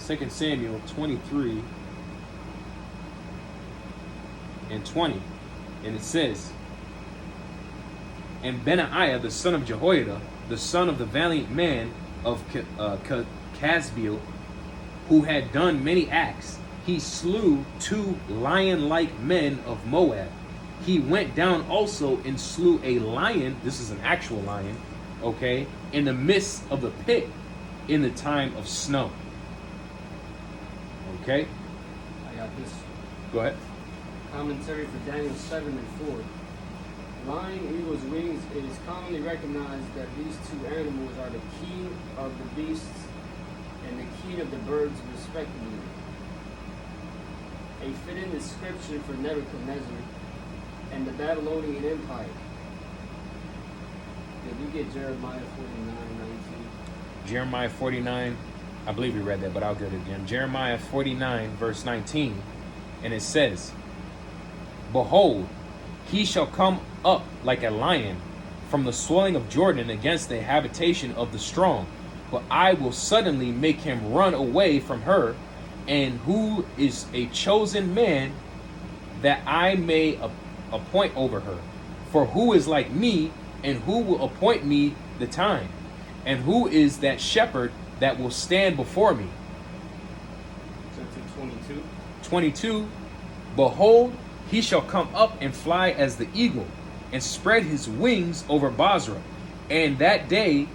2 Samuel 23 and 20. And it says, and Benaiah, the son of Jehoiada, the son of the valiant man of Casbiel, who had done many acts, he slew 2 lion-like men of Moab. He went down also and slew a lion, this is an actual lion, okay, in the midst of the pit in the time of snow. Okay? I got this. Go ahead. Commentary for Daniel 7 and 4. Flying eagle's wings, it is commonly recognized that these 2 animals are the king of the beasts and the king of the birds, respectively. A fitting description for Nebuchadnezzar and the Babylonian Empire. Did we get Jeremiah 49:19? Jeremiah 49, I believe we read that, but I'll get it again. Jeremiah 49, verse 19, and it says, behold, he shall come up like a lion from the swelling of Jordan against the habitation of the strong. But I will suddenly make him run away from her, and who is a chosen man that I may appoint over her. For who is like me, and who will appoint me the time? And who is that shepherd that will stand before me? Chapter 22. 22, behold, he shall come up and fly as the eagle, and spread his wings over Basra. And that day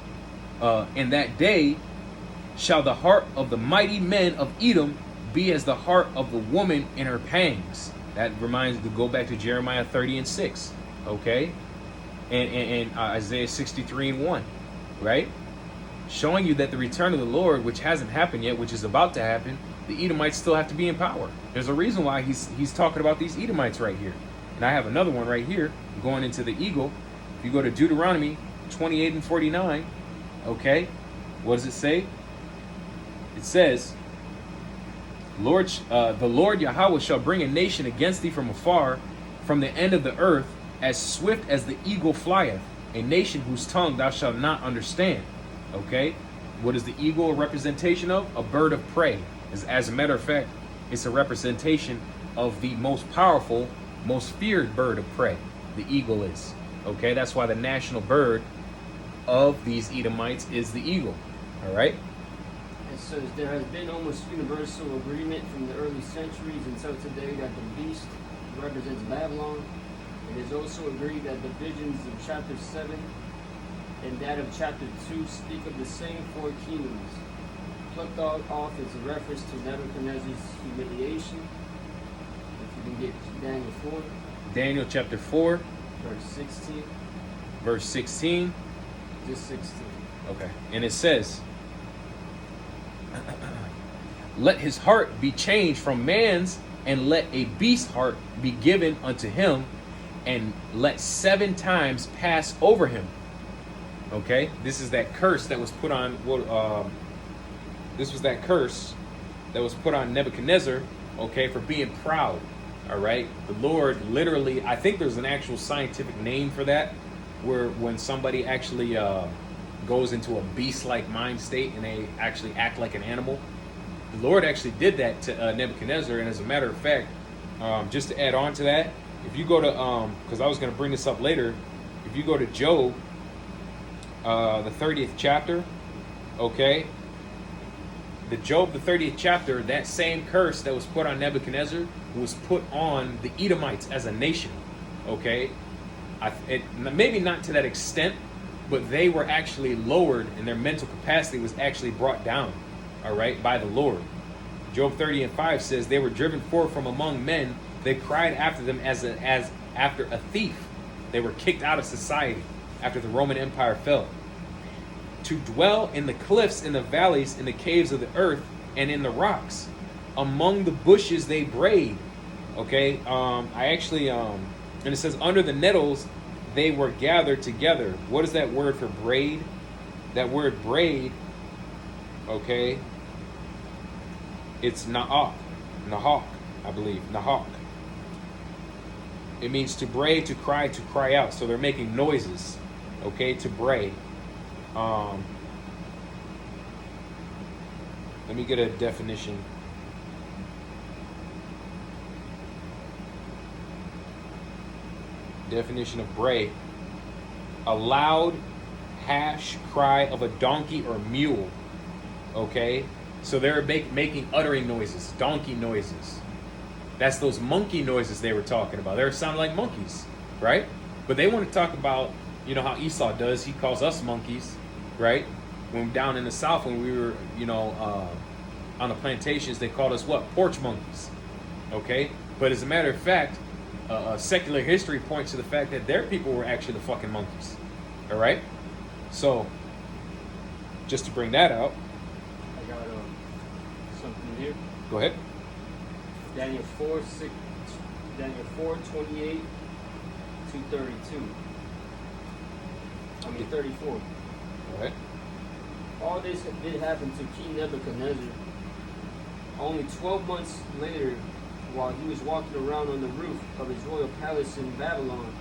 shall the heart of the mighty men of Edom be as the heart of the woman in her pangs. That reminds me to go back to Jeremiah 30 and 6. Okay? And Isaiah 63 and 1. Right? Showing you that the return of the Lord, which hasn't happened yet, which is about to happen, the Edomites still have to be in power. There's a reason why he's talking about these Edomites right here. And I have another one right here going into the eagle. If you go to Deuteronomy 28 and 49, okay, what does it say? It says, the Lord Yahweh shall bring a nation against thee from afar, from the end of the earth, as swift as the eagle flieth, a nation whose tongue thou shalt not understand. Okay, what is the eagle a representation of? A bird of prey. As a matter of fact, it's a representation of the most powerful, most feared bird of prey. The eagle is. Okay, that's why the national bird of these Edomites is the eagle. All right. It says there has been almost universal agreement from the early centuries until today that the beast represents Babylon. It is also agreed that the visions of chapter 7 and that of chapter 2 speak of the same 4 kingdoms. Plucked off is a reference to Nebuchadnezzar's humiliation. If you can get Daniel 4. Daniel chapter 4. Verse 16. Verse 16. Just 16. Okay. And it says, let his heart be changed from man's, and let a beast's heart be given unto him, and let 7 times pass over him. Okay, this is that curse that was put on. This was that curse that was put on Nebuchadnezzar. Okay, for being proud. All right, the Lord literally. I think there's an actual scientific name for that, where when somebody actually goes into a beast-like mind state and they actually act like an animal. The Lord actually did that to Nebuchadnezzar, and as a matter of fact, just to add on to that, if you go to, because I was going to bring this up later, if you go to Job, the 30th chapter, okay, the 30th chapter, that same curse that was put on Nebuchadnezzar was put on the Edomites as a nation, okay? Maybe not to that extent, but they were actually lowered, and their mental capacity was actually brought down, all right, by the Lord. Job 30 and 5 says, they were driven forth from among men. They cried after them as after a thief. They were kicked out of society after the Roman Empire fell. To dwell in the cliffs, in the valleys, in the caves of the earth, and in the rocks. Among the bushes they brayed. Okay, and it says under the nettles they were gathered together. What is that word for braid? That word braid, okay, it's nahak, I believe, nahak. It means to bray, to cry out. So they're making noises, okay, to bray. Let me get a definition. Definition of bray: a loud hash cry of a donkey or mule. Okay, so they're uttering noises, donkey noises. That's those monkey noises they were talking about. They sound like monkeys, right? But they want to talk about, you know, how Esau does. He calls us monkeys, right? When down in the South, when we were, you know, on the plantations, they called us what? Porch monkeys. Okay, but as a matter of fact, secular history points to the fact that their people were actually the fucking monkeys. All right. So, just to bring that out, I got something here. Go ahead. Daniel 4:28 to 32. 34. All right. All this did happen to King Nebuchadnezzar. Only 12 months later, while he was walking around on the roof of his royal palace in Babylon,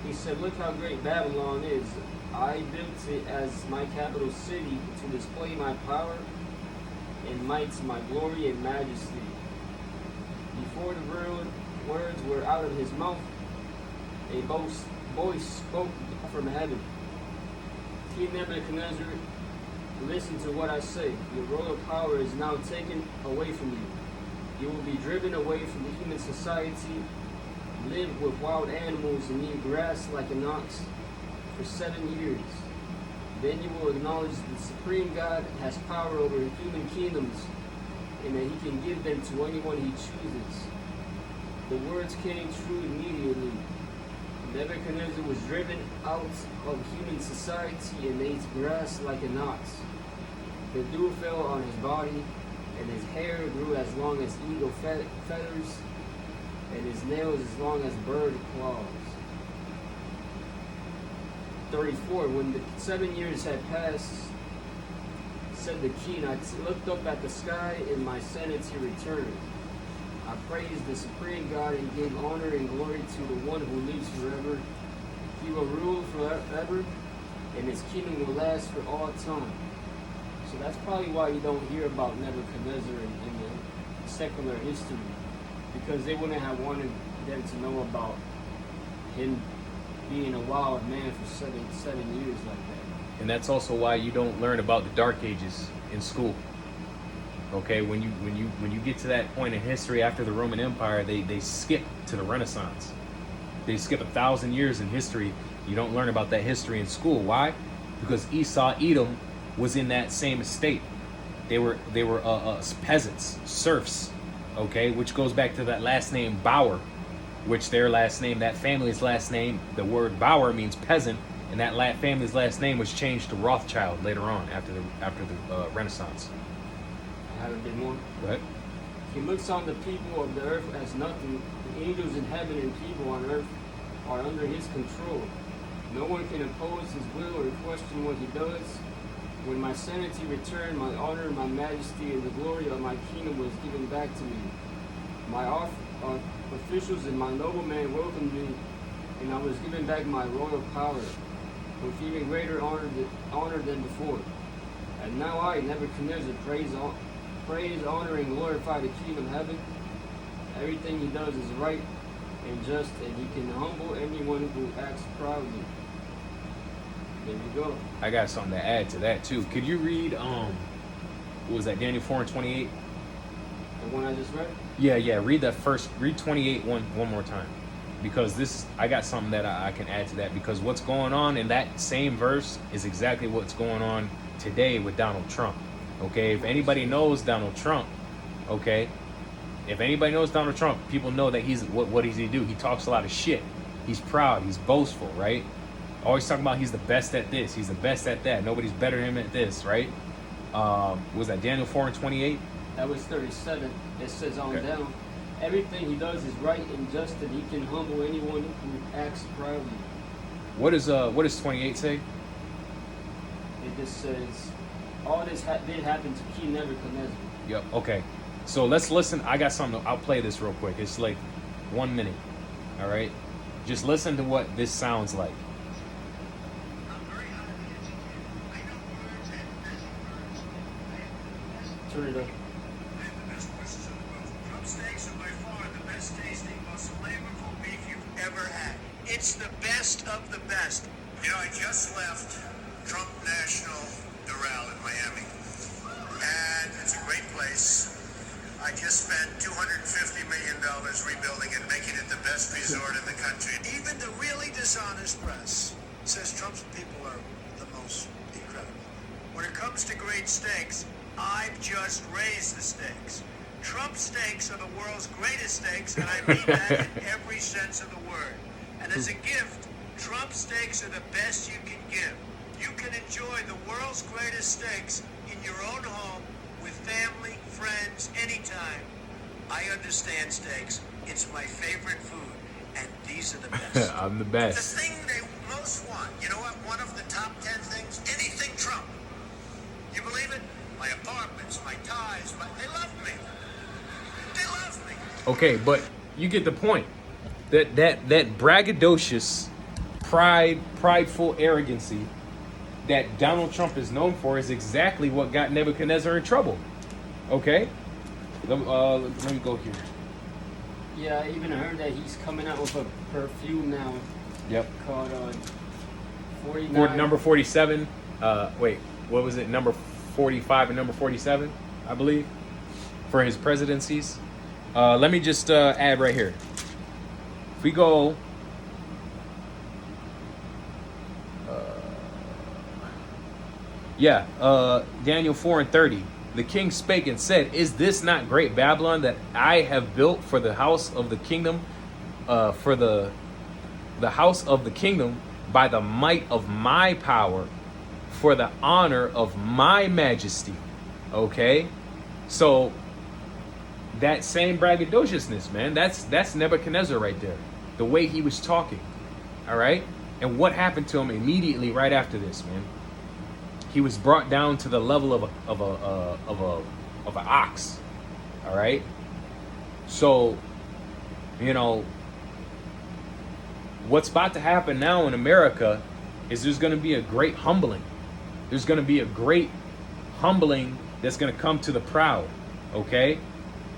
he said, "Look how great Babylon is. I built it as my capital city to display my power and might, my glory and majesty." Before the words were out of his mouth, a voice spoke from heaven. King Nebuchadnezzar, listen to what I say. Your royal power is now taken away from you. You will be driven away from the human society, live with wild animals, and eat grass like an ox for 7 years. Then you will acknowledge that the Supreme God has power over human kingdoms, and that he can give them to anyone he chooses. The words came true immediately. Nebuchadnezzar was driven out of human society and ate grass like an ox. The dew fell on his body, and his hair grew as long as eagle feathers, and his nails as long as bird claws. 34. When the 7 years had passed, said the king, I looked up at the sky, and my sanity returned. I praised the Supreme God and gave honor and glory to the one who lives forever. He will rule forever, and his kingdom will last for all time. So that's probably why you don't hear about Nebuchadnezzar in the secular history, because they wouldn't have wanted them to know about him being a wild man for seven years like that. And that's also why you don't learn about the Dark Ages in school. Okay, when you get to that point in history after the Roman Empire, they skip to the Renaissance. They skip 1,000 years in history. You don't learn about that history in school. Why? Because Esau, Edom was in that same estate. They were peasants, serfs. Okay, which goes back to that last name Bauer, which their last name, that family's last name, the word Bauer means peasant, and that family's last name was changed to Rothschild later on after the Renaissance. I have a bit more. Go ahead. He looks on the people of the earth as nothing. The angels in heaven and people on earth are under his control. No one can oppose his will or question what he does. When my sanity returned, my honor, my majesty, and the glory of my kingdom was given back to me. My officials and my noblemen welcomed me, and I was given back my royal power with even greater honor than before. And now I, Nebuchadnezzar, praise, honor, and glorify the King of heaven. Everything he does is right and just, and he can humble anyone who acts proudly. There you go. I got something to add to that too. Could you read what was that, Daniel 4:28? The one I just read? Yeah. Read 28 one more time. Because I got something that I can add to that, because what's going on in that same verse is exactly what's going on today with Donald Trump. Okay, if anybody knows Donald Trump, okay, if anybody knows Donald Trump, people know that what does he do? He talks a lot of shit. He's proud. He's boastful, right? Always talking about he's the best at this. He's the best at that. Nobody's better than him at this, right? Was that Daniel 4:28? That was 37. It says on Okay. down. Everything he does is right and just, and he can humble anyone who acts proudly. What does 28 say? It just says, all this did happen to King Nebuchadnezzar. Yep. Okay. So let's listen. I got something. I'll play this real quick. It's like 1 minute. All right. Just listen to what this sounds like. Turn it up. Trump steaks are by far the best tasting, most flavorful beef you've ever had. It's the best of the best. You know, I just left Trump National Doral in Miami, and it's a great place. I just spent $250 million rebuilding it, making it the best resort in the country. Even the really dishonest press says Trump's people are the most incredible. When it comes to great steaks, I've just raised the stakes. Trump steaks are the world's greatest steaks, and I mean that in every sense of the word. And as a gift, Trump steaks are the best you can give. You can enjoy the world's greatest steaks in your own home with family, friends, anytime. I understand steaks. It's my favorite food, and these are the best. I'm the The best. thing they most want, you know what? One of the top 10 things, anything Trump. You believe it? My apartments, my ties, they love me. They love me. Okay, but you get the point. That braggadocious, prideful arrogancy that Donald Trump is known for is exactly what got Nebuchadnezzar in trouble. Okay? Let me go here. Yeah, I even heard that he's coming out with a perfume now Yep. called 49. For number 47. Wait, what was it? Number 45 and number 47, I believe, for his presidencies. Let me just add right here. If we go, Daniel 4:30. The king spake and said, "Is this not great Babylon that I have built for the house of the kingdom, for the house of the kingdom by the might of my power, for the honor of my majesty." Okay, so that same braggadociousness, man, that's Nebuchadnezzar right there. The way he was talking, all right, and what happened to him immediately right after this, man. He was brought down to the level of an ox, all right. So, you know, what's about to happen now in America is there's going to be a great humbling. There's going to be a great humbling that's going to come to the proud, okay?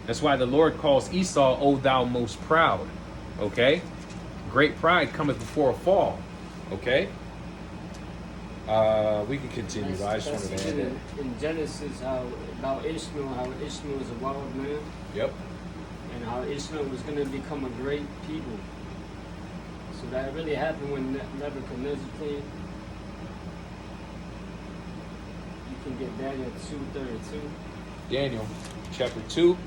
That's why the Lord calls Esau, "O thou most proud," okay? Great pride cometh before a fall, okay? We can continue, but I just wanted to add that. In Genesis, about Ishmael, how Ishmael was a wild man, Yep. and how Ishmael was going to become a great people. So that really happened when Nebuchadnezzar came. You can get Daniel 2:32. Daniel chapter 2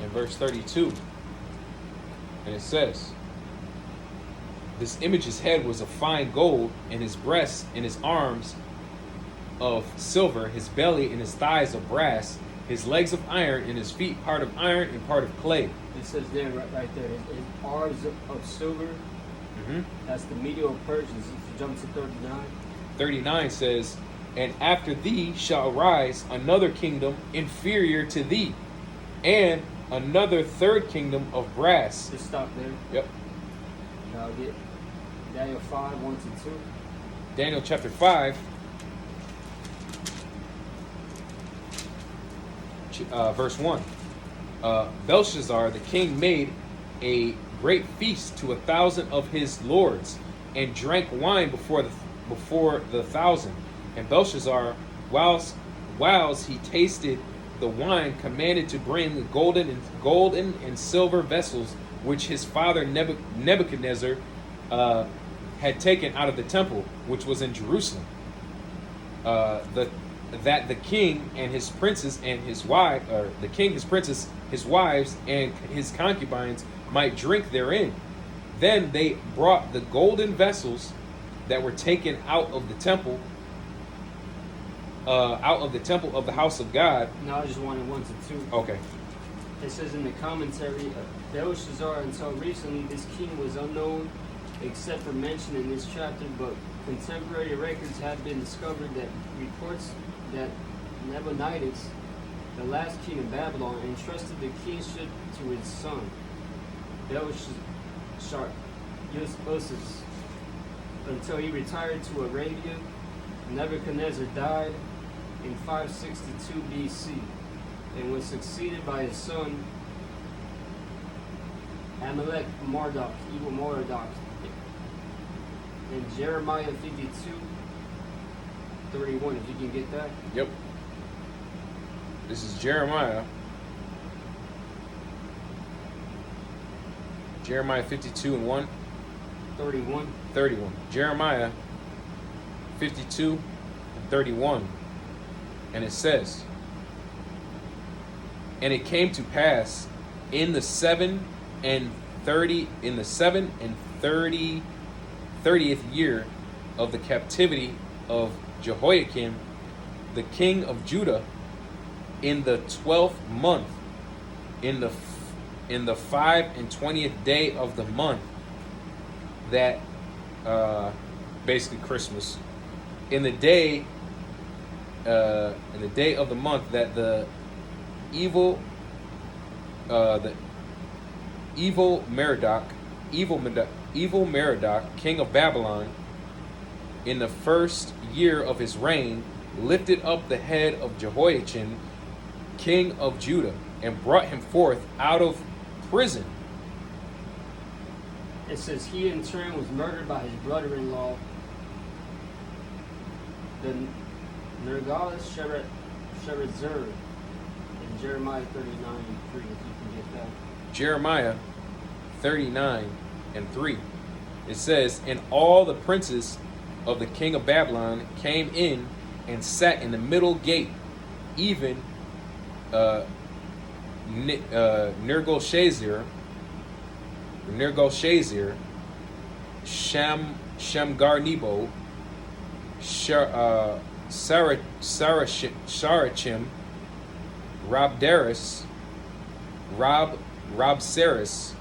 and verse 32. And it says, "This image's head was of fine gold, and his breasts and his arms of silver, his belly and his thighs of brass, his legs of iron, and his feet part of iron and part of clay." It says there, right there, his arms of silver. Mm-hmm. That's the Medo-Persians. If you jump to 39. 39 says, "And after thee shall arise another kingdom inferior to thee, and another third kingdom of brass." Just stop there. Yep. And I'll get Daniel 5, 1 to 2. Daniel chapter 5, verse 1. Belshazzar the king made a great feast to 1,000 of his lords, and drank wine before the 1,000. And Belshazzar, whilst he tasted the wine, commanded to bring the golden and silver vessels which his father Nebuchadnezzar had taken out of the temple, which was in Jerusalem. That the king and his princes and his wife, or the king, his princes, his wives, and his concubines might drink therein. Then they brought the golden vessels that were taken out of the temple, of the house of God. No, I just wanted 1 to 2. Okay. It says in the commentary, Belshazzar, until recently, this king was unknown except for mention in this chapter, but contemporary records have been discovered that reports that Nabonidus, the last king of Babylon, entrusted the kingship to his son, Belshazzar, until he retired to Arabia. Nebuchadnezzar died in 562 BC and was succeeded by his son Amalek Marduk, evil Marduk. In Jeremiah 52:31, if you can get that. Yep. This is Jeremiah. Jeremiah 52 and 1. 31. 31. Jeremiah 52 and 31. And it says, and it came to pass in the 7 and 30th year of the captivity of Jehoiakim, the king of Judah, in the 12th month, in the 25th day of the month, that basically Christmas, in the day of the month that the evil Merodach, king of Babylon, in the first year of his reign, lifted up the head of Jehoiachin, king of Judah, and brought him forth out of prison. It says he in turn was murdered by his brother-in-law, the Nergal-Sharezer, in Jeremiah 39:3, if you can get that. Jeremiah 39 and 3. It says, and all the princes of the king of Babylon came in and sat in the middle gate, even Nergal-Shazer, Shamgar-Nebo, Sarachim, Rabdaris, Rabsaris,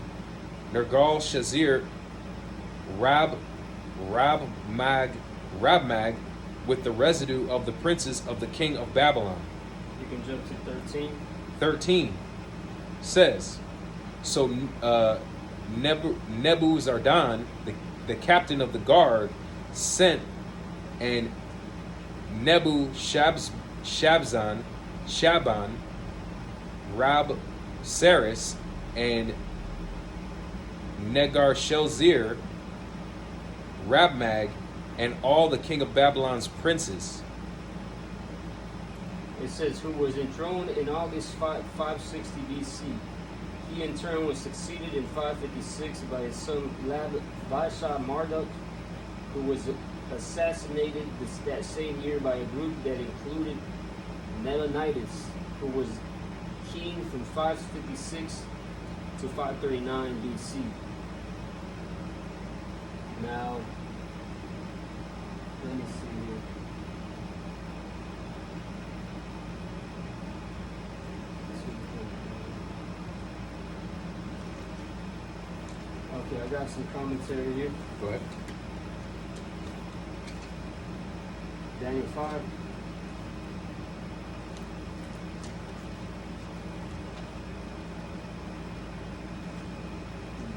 Nergal-Shazer, Rabmag, with the residue of the princes of the king of Babylon. You can jump to 13. 13 says, so Nebuzaradan, the captain of the guard, sent, and Shaban, Rabsaris, and Negar-Shelzir, Rabmag, and all the king of Babylon's princes. It says, who was enthroned in August 560 BC. He in turn was succeeded in 556 by his son Belshazzar Marduk, who was assassinated that same year by a group that included Nabonidus, who was king from 556 to 539 BC. Now, let me see here. Okay, I got some commentary here. Go ahead. Daniel 5.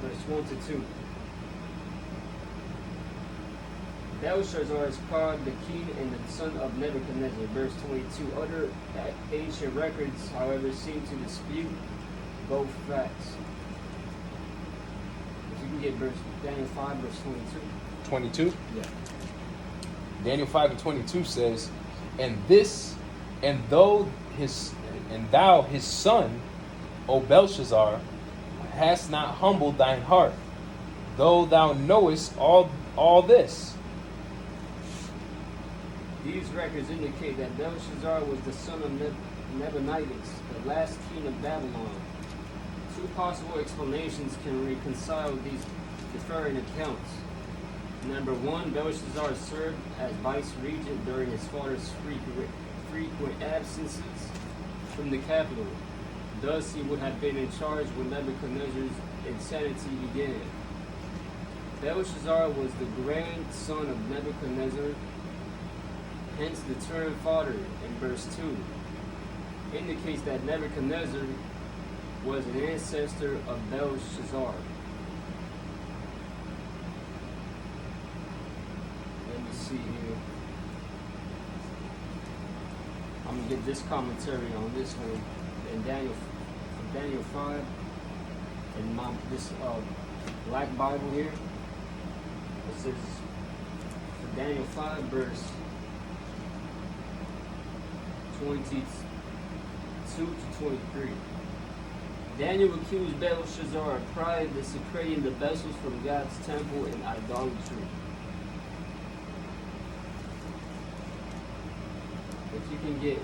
Verse 1 to 2. Belshazzar is called the king and the son of Nebuchadnezzar. Verse 22. Other ancient records, however, seem to dispute both facts. If you can get Daniel 5, verse 22. 22? Yeah. Daniel 5 and 22 says, and thou his son, O Belshazzar, hast not humbled thine heart, though thou knowest all this. These records indicate that Belshazzar was the son of Nabonidus, the last king of Babylon. Two possible explanations can reconcile these differing accounts. Number 1, Belshazzar served as vice-regent during his father's frequent absences from the capital. Thus, he would have been in charge when Nebuchadnezzar's insanity began. Belshazzar was the grandson of Nebuchadnezzar, hence the term father in verse 2 indicates that Nebuchadnezzar was an ancestor of Belshazzar. Let me see here. I'm going to get this commentary on this one in Daniel 5 in this black Bible here. It says for Daniel 5 verse 22 to 23. Daniel accused Belshazzar of pride and desecrating the vessels from God's temple and idolatry. If you can get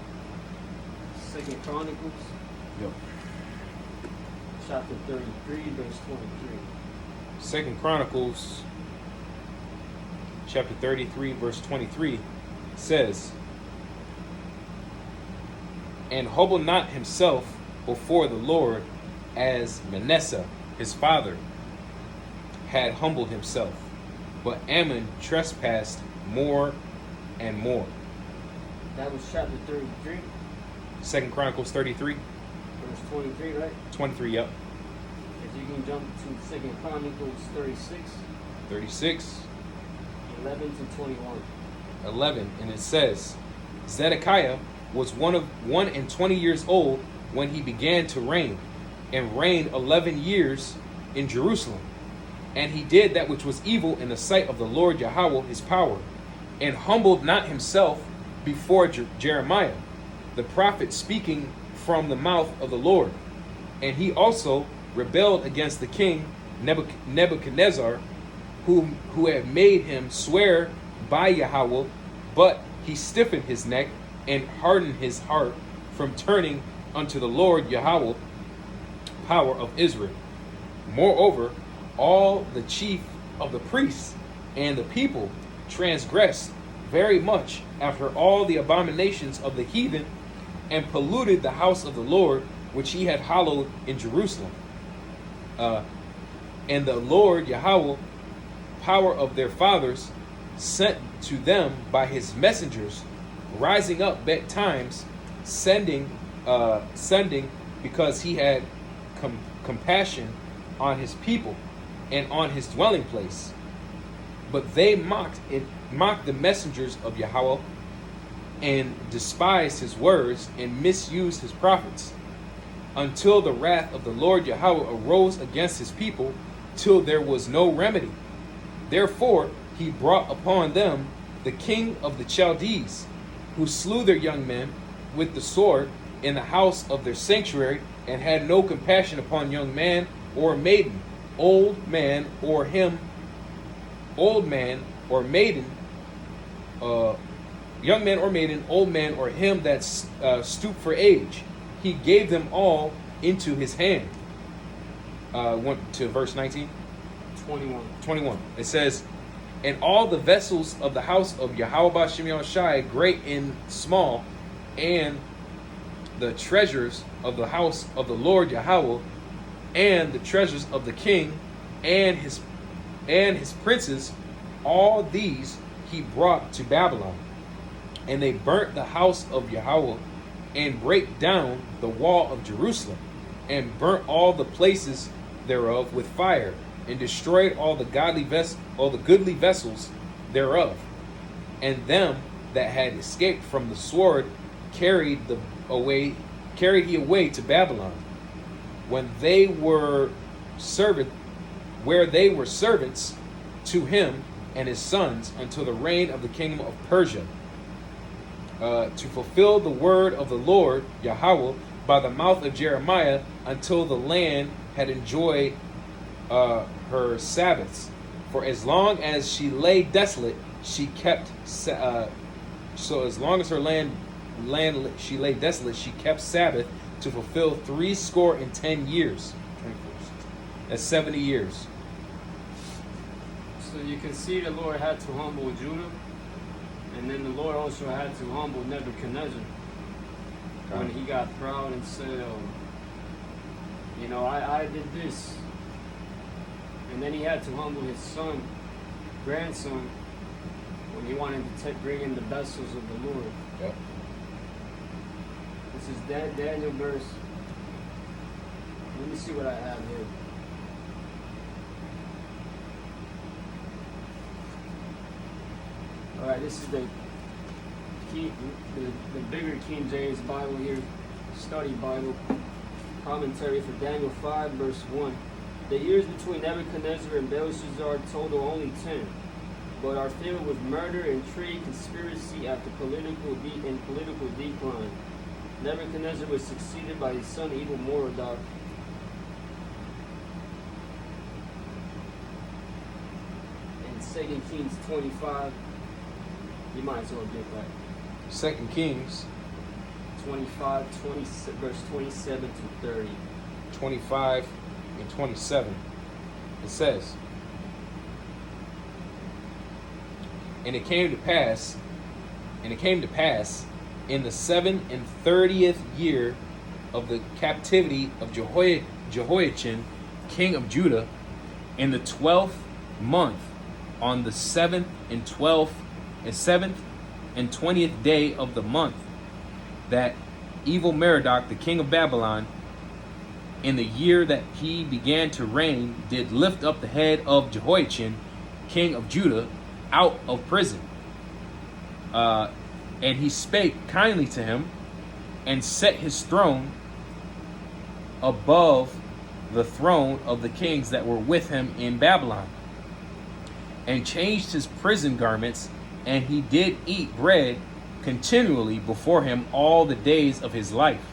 2 Chronicles, Yep. chapter 33, verse 23. 2 Chronicles chapter 33 verse 23 says, "And humbled not himself before the Lord as Manasseh his father had humbled himself, but Ammon trespassed more and more." That was chapter 33, 2 Chronicles 33, verse 23, right? 23, yep. If you can jump to 2 Chronicles 36, 36, 11 to 21. 11, and it says, "Zedekiah was 1 and 20 years old when he began to reign, and reigned 11 years in Jerusalem. And he did that which was evil in the sight of the Lord Yahweh his power, and humbled not himself before Jeremiah, the prophet, speaking from the mouth of the Lord. And he also rebelled against the king Nebuchadnezzar, who had made him swear by Yahweh, but he stiffened his neck and hardened his heart from turning unto the Lord Yahweh, power of Israel. Moreover, all the chief of the priests and the people transgressed very much after all the abominations of the heathen, and polluted the house of the Lord, which he had hallowed in Jerusalem. And the Lord Yahweh, power of their fathers, sent to them by his messengers, rising up betimes, sending because he had compassion on his people and on his dwelling place. But they mocked the messengers of Yahweh, and despised his words, and misused his prophets, until the wrath of the Lord Yahweh arose against his people, till there was no remedy. Therefore he brought upon them the king of the Chaldees, who slew their young men with the sword in the house of their sanctuary, and had no compassion upon young man or maiden, old man or maiden, young man or maiden, old man or him that stooped for age. He gave them all into his hand. Went to verse 19. 21. It says, "And all the vessels of the house of Yahweh B'Shem Yahushai, great and small, and the treasures of the house of the Lord Yahweh, and the treasures of the king and his princes, all these he brought to Babylon. And they burnt the house of Yahweh, and brake down the wall of Jerusalem, and burnt all the places thereof with fire, and destroyed all the goodly vessels thereof. And them that had escaped from the sword carried he away to Babylon, where they were servants to him and his sons until the reign of the kingdom of Persia, to fulfill the word of the Lord Yahweh by the mouth of Jeremiah, until the land had enjoyed her Sabbaths. For as long as she lay desolate, she kept as long as her land she lay desolate, she kept Sabbath, to fulfill 70 years. That's 70 years. So you can see the Lord had to humble Judah, and then the Lord also had to humble Nebuchadnezzar when he got proud and said, you know, I did this. And then he had to humble his grandson, when he wanted to bring in the vessels of the Lord. Yep. This is Daniel verse. Let me see what I have here. All right, this is the bigger King James Bible here, study Bible, commentary for Daniel 5, verse 1. The years between Nebuchadnezzar and Belshazzar total only 10, but are filled with murder, intrigue, conspiracy after political decline. Nebuchadnezzar was succeeded by his son Evil Merodach. In 2 Kings 25, you might as well get that. 2 Kings 25, verse 27 to 30. 25 and 27. It says, And it came to pass in the 37th year of the captivity of Jehoiachin, king of Judah, in the 12th month, on the 7th and 20th day of the month, that Evil Merodach, the king of Babylon, in the year that he began to reign, did lift up the head of Jehoiachin, king of Judah, out of prison. And he spake kindly to him, and set his throne above the throne of the kings that were with him in Babylon, and changed his prison garments, and he did eat bread continually before him all the days of his life.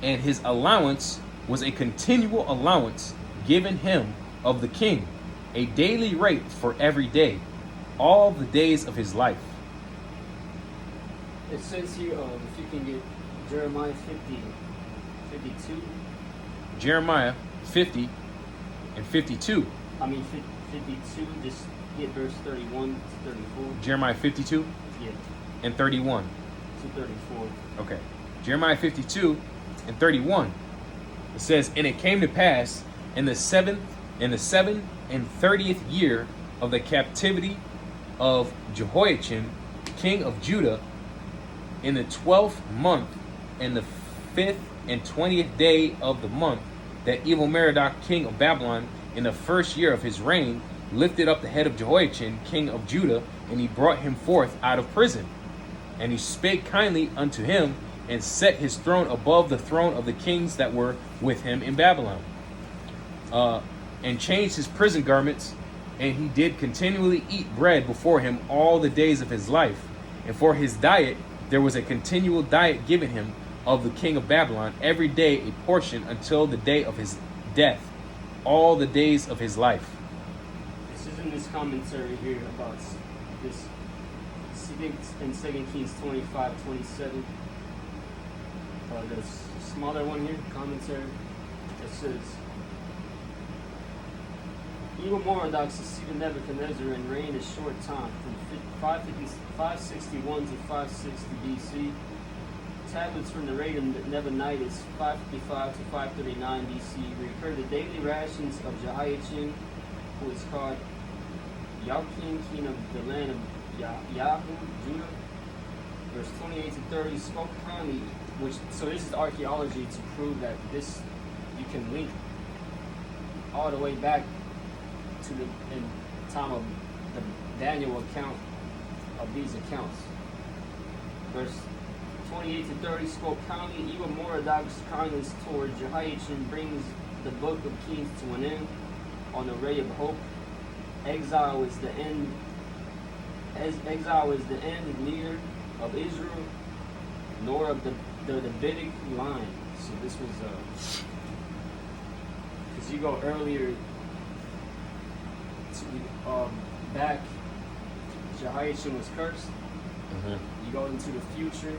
And his allowance was a continual allowance given him of the king, a daily rate for every day, all the days of his life. It says here, if you can get Jeremiah 52. Jeremiah 50 and 52. 52, just get verse 31 to 34. Jeremiah 52 Yeah, and 31. to 34. Okay. Jeremiah 52 and 31. It says, And it came to pass in the 7th and 30th year of the captivity of Jehoiachin, king of Judah, in the 12th month, and the 5th and 20th day of the month, that Evil Merodach, king of Babylon, in the first year of his reign, lifted up the head of Jehoiachin, king of Judah, and he brought him forth out of prison. And he spake kindly unto him, and set his throne above the throne of the kings that were with him in Babylon. And changed his prison garments, and he did continually eat bread before him all the days of his life. And for his diet there was a continual diet given him of the king of Babylon, every day a portion until the day of his death, all the days of his life. This is in this commentary here about this in 2 Kings 25, 27. The smaller one here, commentary, it says, Evil Merodach succeeded Nebuchadnezzar and reigned a short time, from 561 to 560 BC. Tablets from the reign of Nabonidus, 555 to 539 BC, record the daily rations of Jehoiachin, who is called Joachim, king of the land of Yahu, Judah. Verse 28 to 30, spoke kindly, so this is archaeology to prove that this, you can link all the way back to the time of the Daniel account of these accounts. Verse 28 to 30, spoke kindly. Evil Merodach's kindness toward Jehoiachin brings the book of Kings to an end on the ray of hope. Exile is the end. Exile is the end leader of Israel, nor of the Davidic line. So this was because you go earlier to back. Jehoiachin was cursed. You go into the future.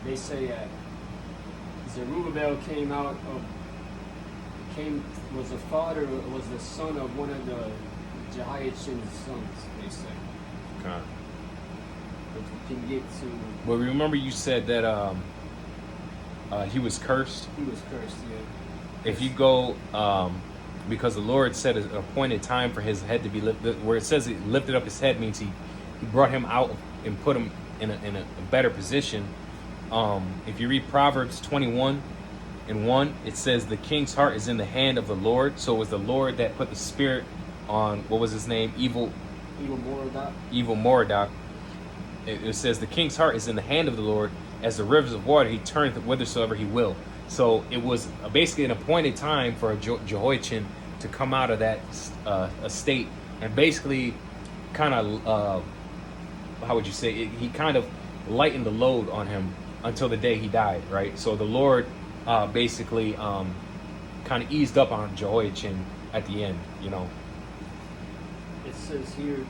They say that Zerubbabel came out of was the son of one of the Jehoiachin's sons, they say. Okay. But we can get to. Well, remember you said that he was cursed. He was cursed, yeah. If you go, because the Lord set an appointed time for his head to be lifted. Where it says he lifted up his head means he brought him out and put him in a better position. If you read Proverbs 21:1, it says the king's heart is in the hand of the Lord. So it was the Lord that put the spirit on, what was his name? Evil Moradok. It says the king's heart is in the hand of the Lord. As the rivers of water, he turneth whithersoever he will. So it was basically an appointed time for Jehoiachin to come out of that estate and basically kind of, how would you say it? He kind of lightened the load on him until the day he died, right? So the Lord basically kind of eased up on Jehoiachin at the end, you know. It says here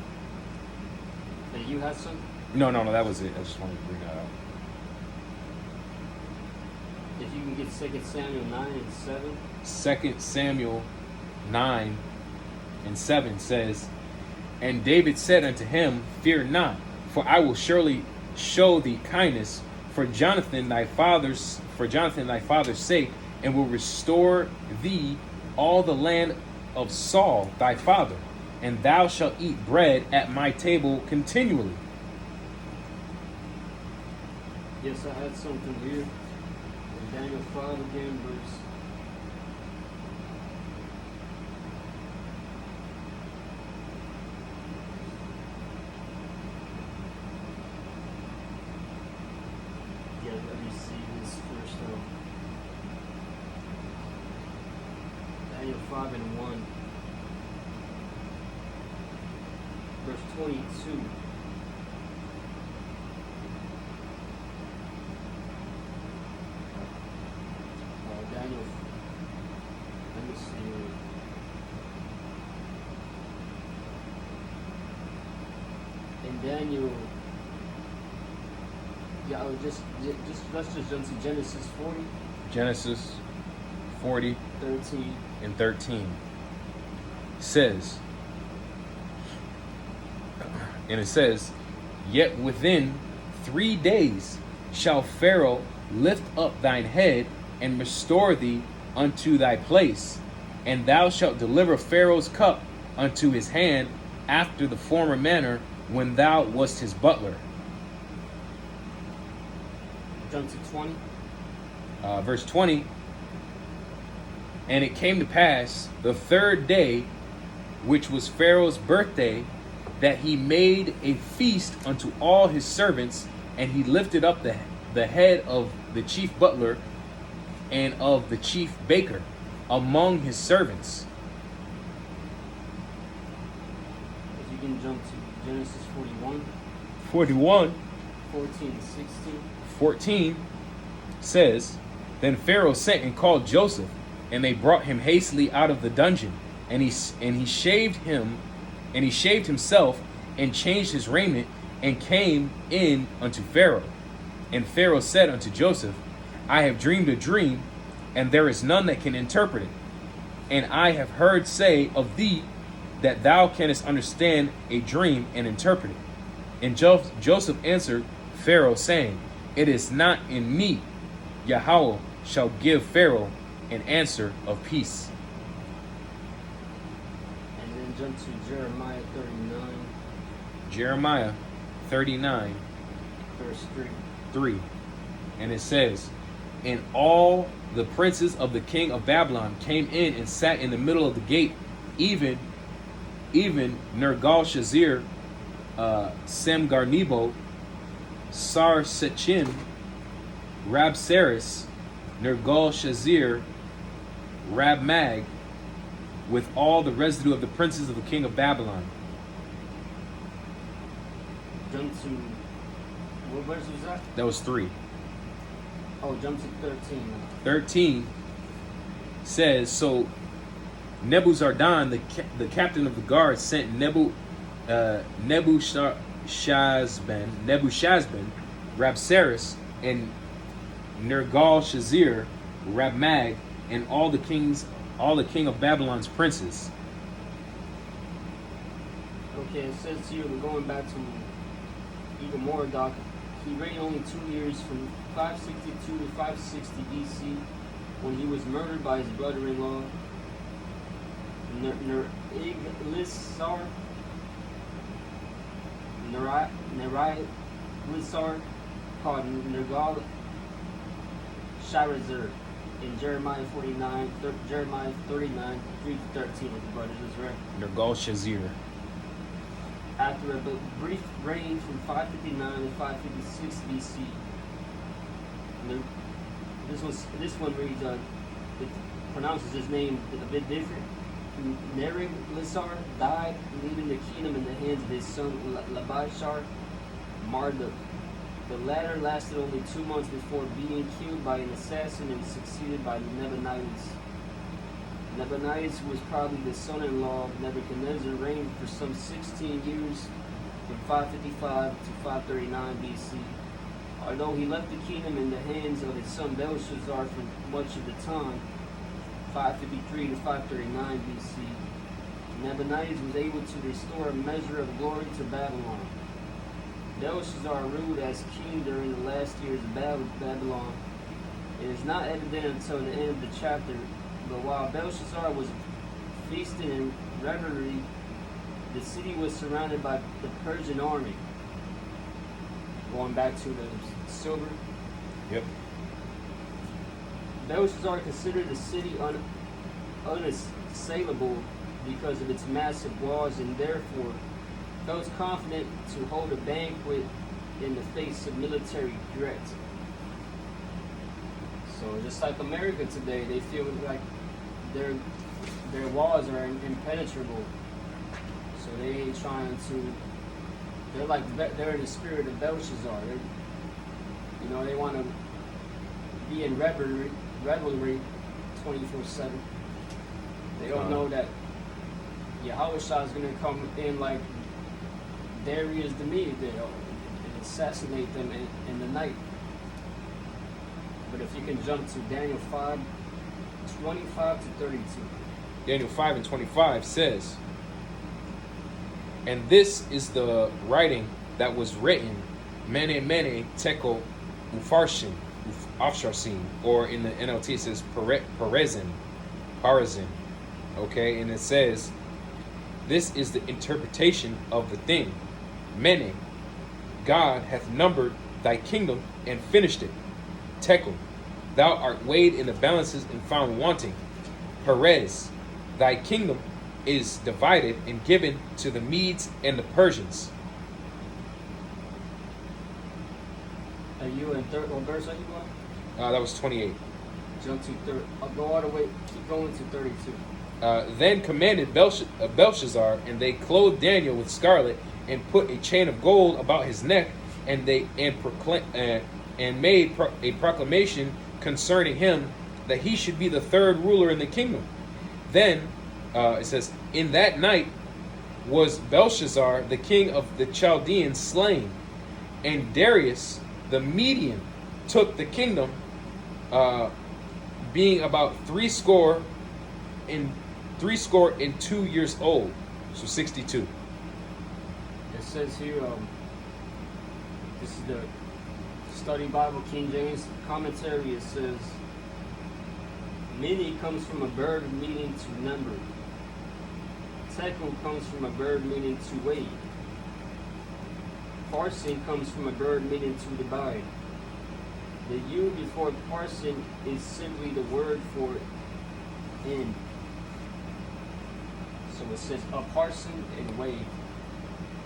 that you had some. No, that was it. I just wanted to bring that up. If you can get 2 Samuel 9:7. 2 Samuel 9:7 says, and David said unto him, fear not, for I will surely show thee kindness for Jonathan thy father's sake, and will restore thee all the land of Saul thy father, and thou shalt eat bread at my table continually. Yes, I had something here. In Daniel 5 again, verse. Yeah, let me see this first though. Daniel 5:1. Verse 22. Daniel, let me see. In Daniel, yeah, let's just jump to Genesis 40. Genesis 40 13. and 13 says, and it says, yet within 3 days shall Pharaoh lift up thine head and restore thee unto thy place, and thou shalt deliver Pharaoh's cup unto his hand after the former manner when thou wast his butler. Jump to 20. Verse 20, and it came to pass the 3rd day, which was Pharaoh's birthday, that he made a feast unto all his servants, and he lifted up the head of the chief butler and of the chief baker among his servants. If you can jump to Genesis 41. 41, 14 to 16. 14 says, then Pharaoh sent and called Joseph, and they brought him hastily out of the dungeon, and he shaved himself, and changed his raiment, and came in unto Pharaoh. And Pharaoh said unto Joseph, I have dreamed a dream, and there is none that can interpret it. And I have heard say of thee that thou canst understand a dream and interpret it. And Joseph answered Pharaoh, saying, it is not in me. Yahweh shall give Pharaoh an answer of peace. And then jump to Jeremiah 39. Jeremiah 39, Verse 3. 3. And it says, and all the princes of the king of Babylon came in and sat in the middle of the gate, even Nergal-Shazir, Sem-Garnebo, Sar-Sechin, Rabsaris, Nergal-Shazir, Rab-Mag, with all the residue of the princes of the king of Babylon. Jump to, what verse was that? That was 3. Oh, jump to 13. 13 says, so Nebuzaradan, the captain of the guard, sent Nebuchadnezzar, Rabsaris, and Nergal-Shazir, Rab-Mag, and all the kings all the king of Babylon's princes. Okay, it says here, we're going back to even more, Doc. He reigned only 2 years, from 562 to 560 BC, when he was murdered by his brother-in-law, Nergal-Sharezer, called Nergal-Sharezer, in Jeremiah 39, 3 to 13, if the brother is right. Nergal-Sharezer. After a brief reign from 559 to 556 BC. And this one reads, it pronounces his name a bit different. Nerig-Lissar died, leaving the kingdom in the hands of his son Labashar Marduk. The latter lasted only 2 months before being killed by an assassin and succeeded by Nabonidus. Nabonidus, who was probably the son-in-law of Nebuchadnezzar, reigned for some 16 years, from 555 to 539 BC. Although he left the kingdom in the hands of his son Belshazzar for much of the time, 553 to 539 BC, Nabonidus was able to restore a measure of glory to Babylon. Belshazzar ruled as king during the last years of Babylon. It is not evident until the end of the chapter, but while Belshazzar was feasting in revelry, the city was surrounded by the Persian army. Going back to the silver. Yep. Belshazzar considered the city unassailable because of its massive walls, and therefore felt confident to hold a banquet in the face of military threat. So just like America today, they feel like their walls are impenetrable. So they ain't trying to. They're in the spirit of Belshazzar. They want to be in revelry 24/7. They don't know that Yahushua is going to come in like Darius the Mede did, and assassinate them in the night. But if you can jump to Daniel 5:25 to 32. Daniel 5 and 25 says, "And this is the writing that was written, Mene Mene Tekel Upharsin, or in the NLT it says Parazin. Okay, and it says, this is the interpretation of the thing. Mene, God hath numbered thy kingdom and finished it. Tekel, thou art weighed in the balances and found wanting. Perez, thy kingdom is divided and given to the Medes and the Persians." Are you in what verse are you going? That was 28. Jump to third. I'll go all the way. Keep going to 32. Then commanded Belshazzar, and they clothed Daniel with scarlet, and put a chain of gold about his neck, and made a proclamation concerning him, that he should be the third ruler in the kingdom. Then it says, in that night was Belshazzar, the king of the Chaldeans, slain, and Darius the Median took the kingdom, being about 62 years old, so 62. It says here, this is the Study Bible King James commentary. It says, "Many comes from a bird meaning to number. Tekel comes from a bird meaning to weigh. Parson comes from a bird meaning to divide. The U before parson is simply the word for end. So it says a parson and weigh.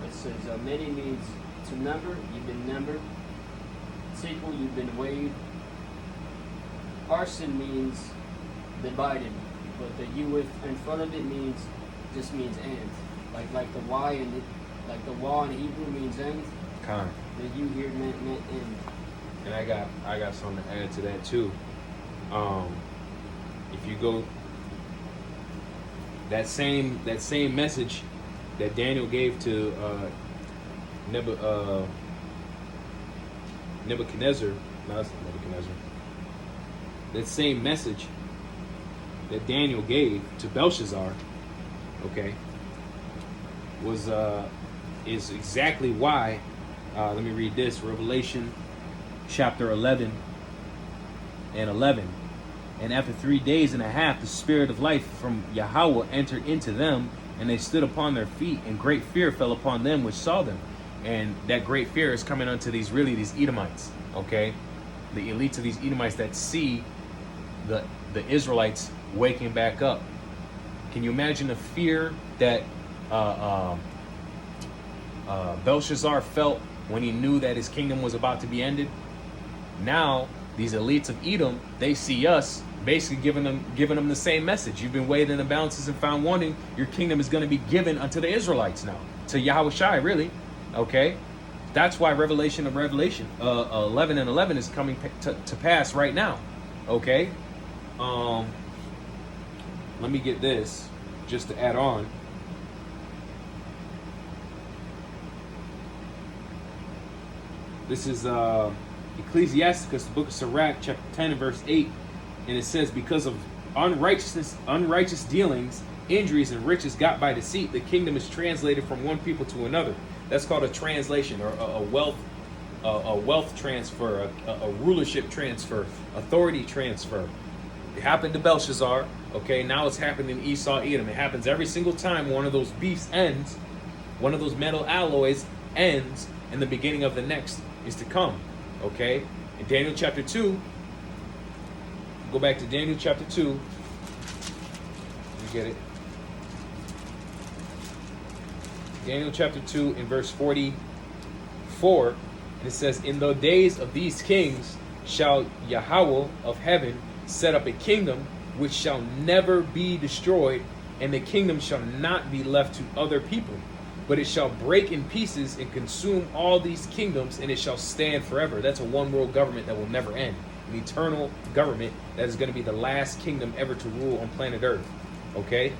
It says many means to number, you've been numbered. Tekel, you've been weighed. Parson means divided, but the U in front of it just means end. Like the Y in the wall in Hebrew means end. Con. The U here meant end. And I got something to add to that too. If you go that same message that Daniel gave to Nebuchadnezzar, no, that's not Nebuchadnezzar. That same message that Daniel gave to Belshazzar, okay, is exactly why. Let me read this. Revelation chapter 11 and 11. And after 3 days and a half, the spirit of life from Yahweh entered into them, and they stood upon their feet, and great fear fell upon them which saw them. And that great fear is coming unto these Edomites, okay? The elites of these Edomites that see the Israelites waking back up. Can you imagine the fear that Belshazzar felt when he knew that his kingdom was about to be ended? Now, these elites of Edom, they see us basically giving them the same message. You've been weighed in the balances and found wanting. Your kingdom is going to be given unto the Israelites now, to Yahweh Shai, really. Okay, that's why Revelation 11 and 11 is coming to pass right now. Okay, let me get this just to add on. This is Ecclesiasticus, the book of Sirach, chapter 10 and verse 8. And it says, because of unrighteous dealings, injuries, and riches got by deceit, the kingdom is translated from one people to another. That's called a translation, or a wealth transfer, a rulership transfer, authority transfer. It happened to Belshazzar. Okay, now it's happening in Esau, Edom. It happens every single time one of those beasts ends, one of those metal alloys ends, and the beginning of the next is to come. Okay, in Daniel chapter 2, go back to Daniel chapter 2. You get it. Daniel chapter 2 in verse 44, and it says, in the days of these kings shall Yahweh of heaven set up a kingdom which shall never be destroyed, and the kingdom shall not be left to other people, but it shall break in pieces and consume all these kingdoms, and it shall stand forever. That's a one world government that will never end. An eternal government that is going to be the last kingdom ever to rule on planet Earth. Okay?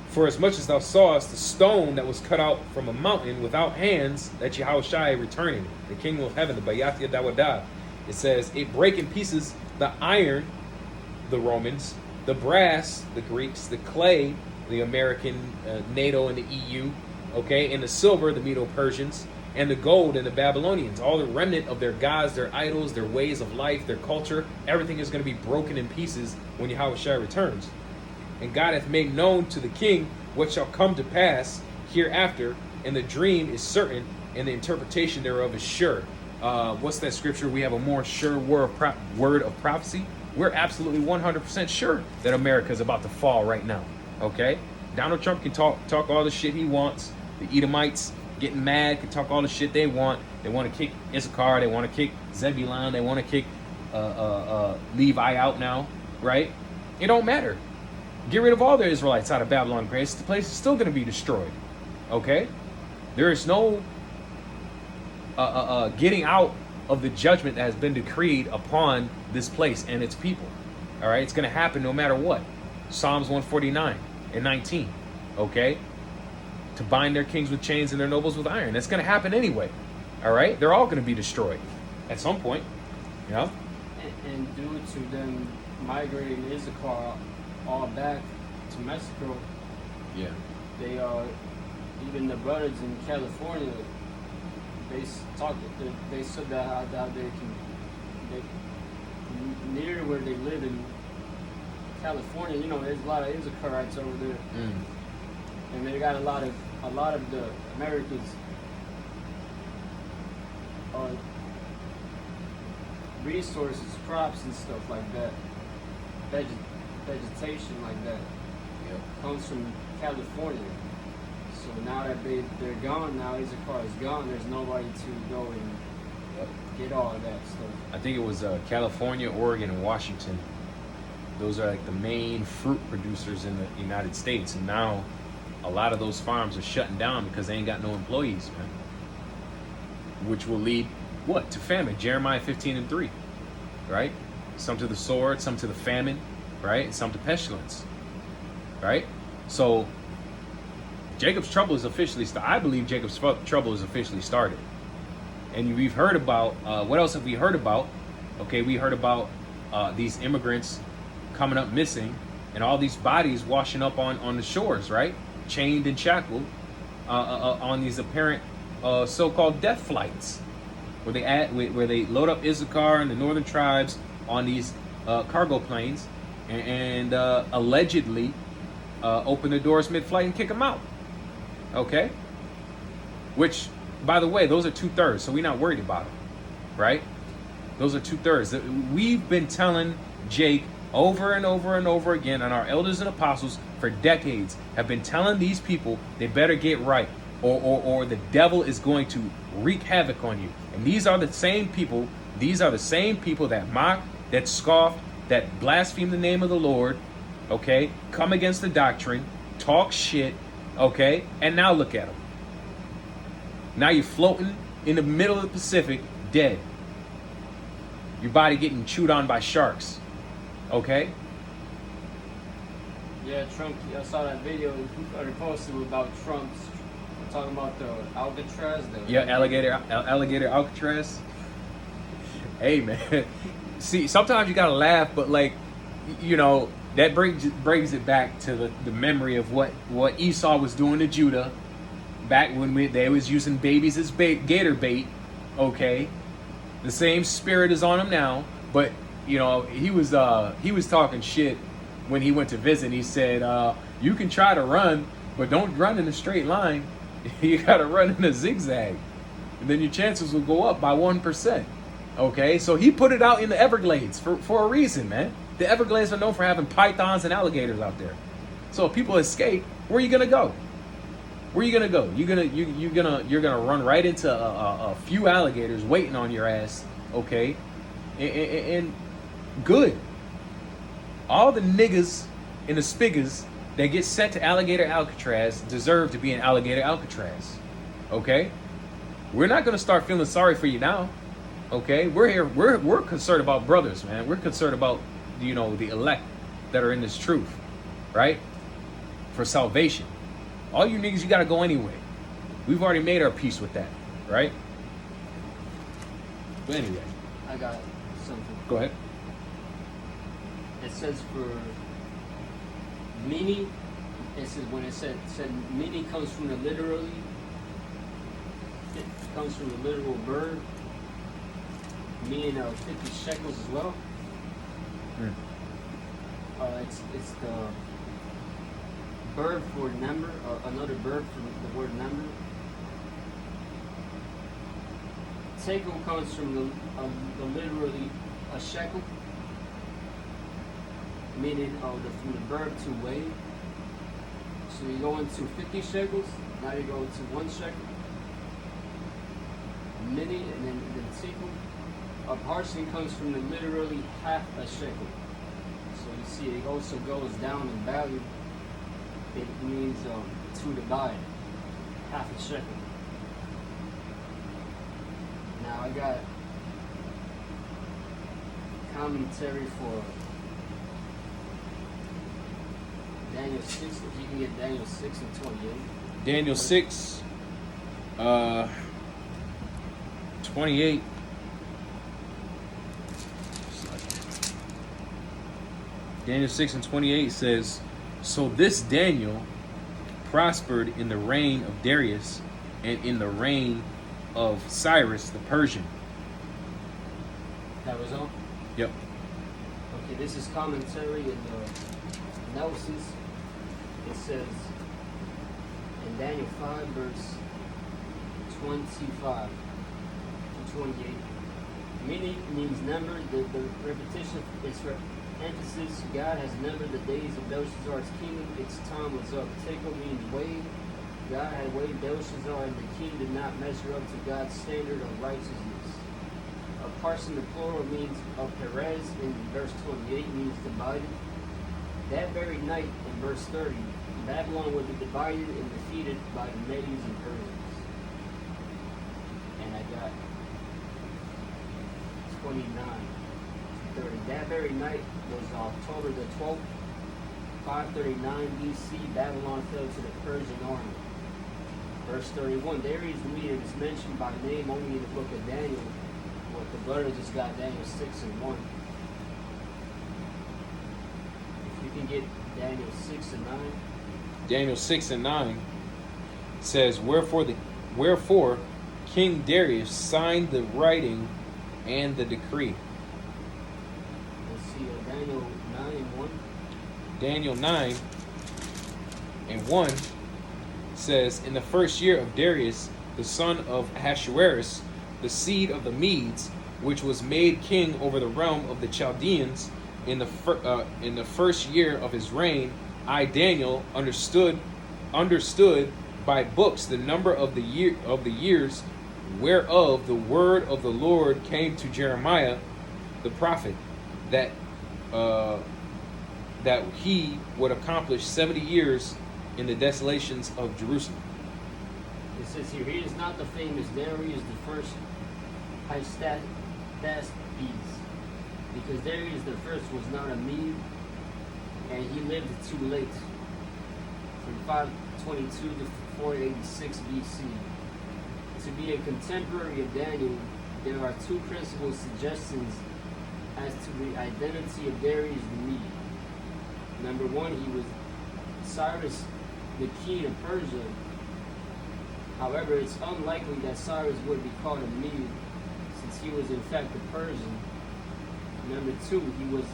For as much as thou sawest the stone that was cut out from a mountain without hands, that Yahweh Shai returning, the kingdom of heaven, the Gabar-yah-ahla, it says, it break in pieces the iron, the Romans, the brass, the Greeks, the clay, the American, NATO and the EU, okay, and the silver, the Medo-Persians, and the gold, and the Babylonians. All the remnant of their gods, their idols, their ways of life, their culture, everything is going to be broken in pieces when Yahweh Shai returns. And God hath made known to the king what shall come to pass hereafter, and the dream is certain, and the interpretation thereof is sure. What's that scripture? We have a more sure word of prophecy. We're absolutely 100% sure that America is about to fall right now. Okay? Donald Trump can talk all the shit he wants. The Edomites getting mad can talk all the shit they want. They want to kick Issachar. They want to kick Zebulun. They want to kick Levi out now. Right? It don't matter. Get rid of all the Israelites out of Babylon. Grace. The place is still going to be destroyed. Okay? There is no getting out of the judgment that has been decreed upon this place and its people. All right? It's going to happen no matter what. Psalms 149 and 19. Okay? To bind their kings with chains and their nobles with iron. That's going to happen anyway. All right? They're all going to be destroyed at some point. You know? And due to them migrating Issachar all back to Mexico, Yeah. they even the brothers in California, they said that how they near where they live in California, you know, there's a lot of Issacharites over there, and they got a lot of the Americans resources, crops and stuff like that, vegetation like that, comes from California. So now that they're gone, now Issachar is gone, there's nobody to go and get all of that stuff. I think it was California, Oregon, and Washington. Those are like the main fruit producers in the United States. And now a lot of those farms are shutting down because they ain't got no employees, man. Which will lead, what? To famine. Jeremiah 15 and 3, right? Some to the sword, some to the famine, right? Some to pestilence, right? So Jacob's trouble is officially started. I believe Jacob's trouble is officially started. And we've heard about, what else have we heard about? Okay, we heard about these immigrants coming up missing and all these bodies washing up on the shores, right? Chained and shackled on these apparent so-called death flights, where they load up Issachar and the northern tribes on these cargo planes and allegedly open the doors mid-flight and kick them out. Okay? Which, by the way, those are 2/3, so we're not worried about them, right? Those are 2/3. We've been telling Jake over and over and over again, and our elders and apostles for decades have been telling these people they better get right, or the devil is going to wreak havoc on you. And these are the same people. These are the same people that mock, that scoff, that blaspheme the name of the Lord. Okay, come against the doctrine, talk shit. Okay, and now look at them. Now you're floating in the middle of the Pacific, dead. Your body getting chewed on by sharks. Okay? Yeah, Trump, I saw that video he posted about Trump's talking about the Alcatraz. Alligator Alcatraz. Hey, man. See, sometimes you gotta laugh, but like, you know, that brings it back to the memory of what Esau was doing to Judah back when they was using babies as gator bait. Okay? The same spirit is on him now, but you know, he was talking shit when he went to visit. He said, you can try to run, but don't run in a straight line. You gotta run in a zigzag. And then your chances will go up by 1%. Okay? So he put it out in the Everglades for a reason, man. The Everglades are known for having pythons and alligators out there. So if people escape, where are you gonna go? Where are you gonna go? You're gonna run right into a few alligators waiting on your ass, okay? And good. All the niggas in the spiggers that get sent to Alligator Alcatraz deserve to be in Alligator Alcatraz, okay? We're not gonna start feeling sorry for you now, okay? We're here. We're concerned about brothers, man. We're concerned about, you know, the elect that are in this truth, right? For salvation. All you niggas, you gotta go anyway. We've already made our peace with that, right? But anyway. I got something. Go ahead. It says for mini, it says when it said mini comes from the literal bird, meaning 50 shekels as well. It's the bird for number, another bird for the word number. Shekel comes from the literally a shekel, meaning from the verb to weigh. So you go into 50 shekels, now you go to 1 shekel, mini, and then shekel. A parsing comes from the literally half a shekel. So you see it also goes down in value. It means to divide, half a shekel. Now I got commentary for Daniel 6, if you can get Daniel 6 and 28. Daniel 6, 28. Daniel 6 and 28 says, so this Daniel prospered in the reign of Darius and in the reign of Cyrus the Persian. That was all? Yep. Okay, this is commentary and analysis. It says in Daniel 5, verse 25 to 28. Many means number. The repetition is for emphasis. God has numbered the days of Belshazzar's kingdom. Its time was up. Tekel means weighed. God had weighed Belshazzar, and the king did not measure up to God's standard of righteousness. A parson, the plural, means of Perez. In verse 28 means divided. That very night, in verse 30, Babylon would be divided and defeated by the Medes and Persians. And I got 29 to 30. That very night was October the 12th, 539 BC. Babylon fell to the Persian army. Verse 31. Darius the Median is mentioned by name only in the book of Daniel. What the brother just got Daniel 6 and 1. If you can get Daniel 6 and 9. Daniel 6 and 9 says, Wherefore King Darius signed the writing and the decree. Let's see, Daniel 9 and 1. Daniel 9 and 1 says, In the first year of Darius, the son of Ahasuerus, the seed of the Medes, which was made king over the realm of the Chaldeans, in the first year of his reign, I Daniel understood by books the number of the years whereof the word of the Lord came to Jeremiah the prophet, that he would accomplish 70 years in the desolations of Jerusalem. It says here, he is not the famous Darius the first Hystaspes, because Darius the first was not a Mede, and he lived too late, from 522 to 486 BC. To be a contemporary of Daniel, there are two principal suggestions as to the identity of Darius the Mede. Number one, he was Cyrus the king of Persia. However, it's unlikely that Cyrus would be called a Mede, since he was in fact a Persian. Number two, he was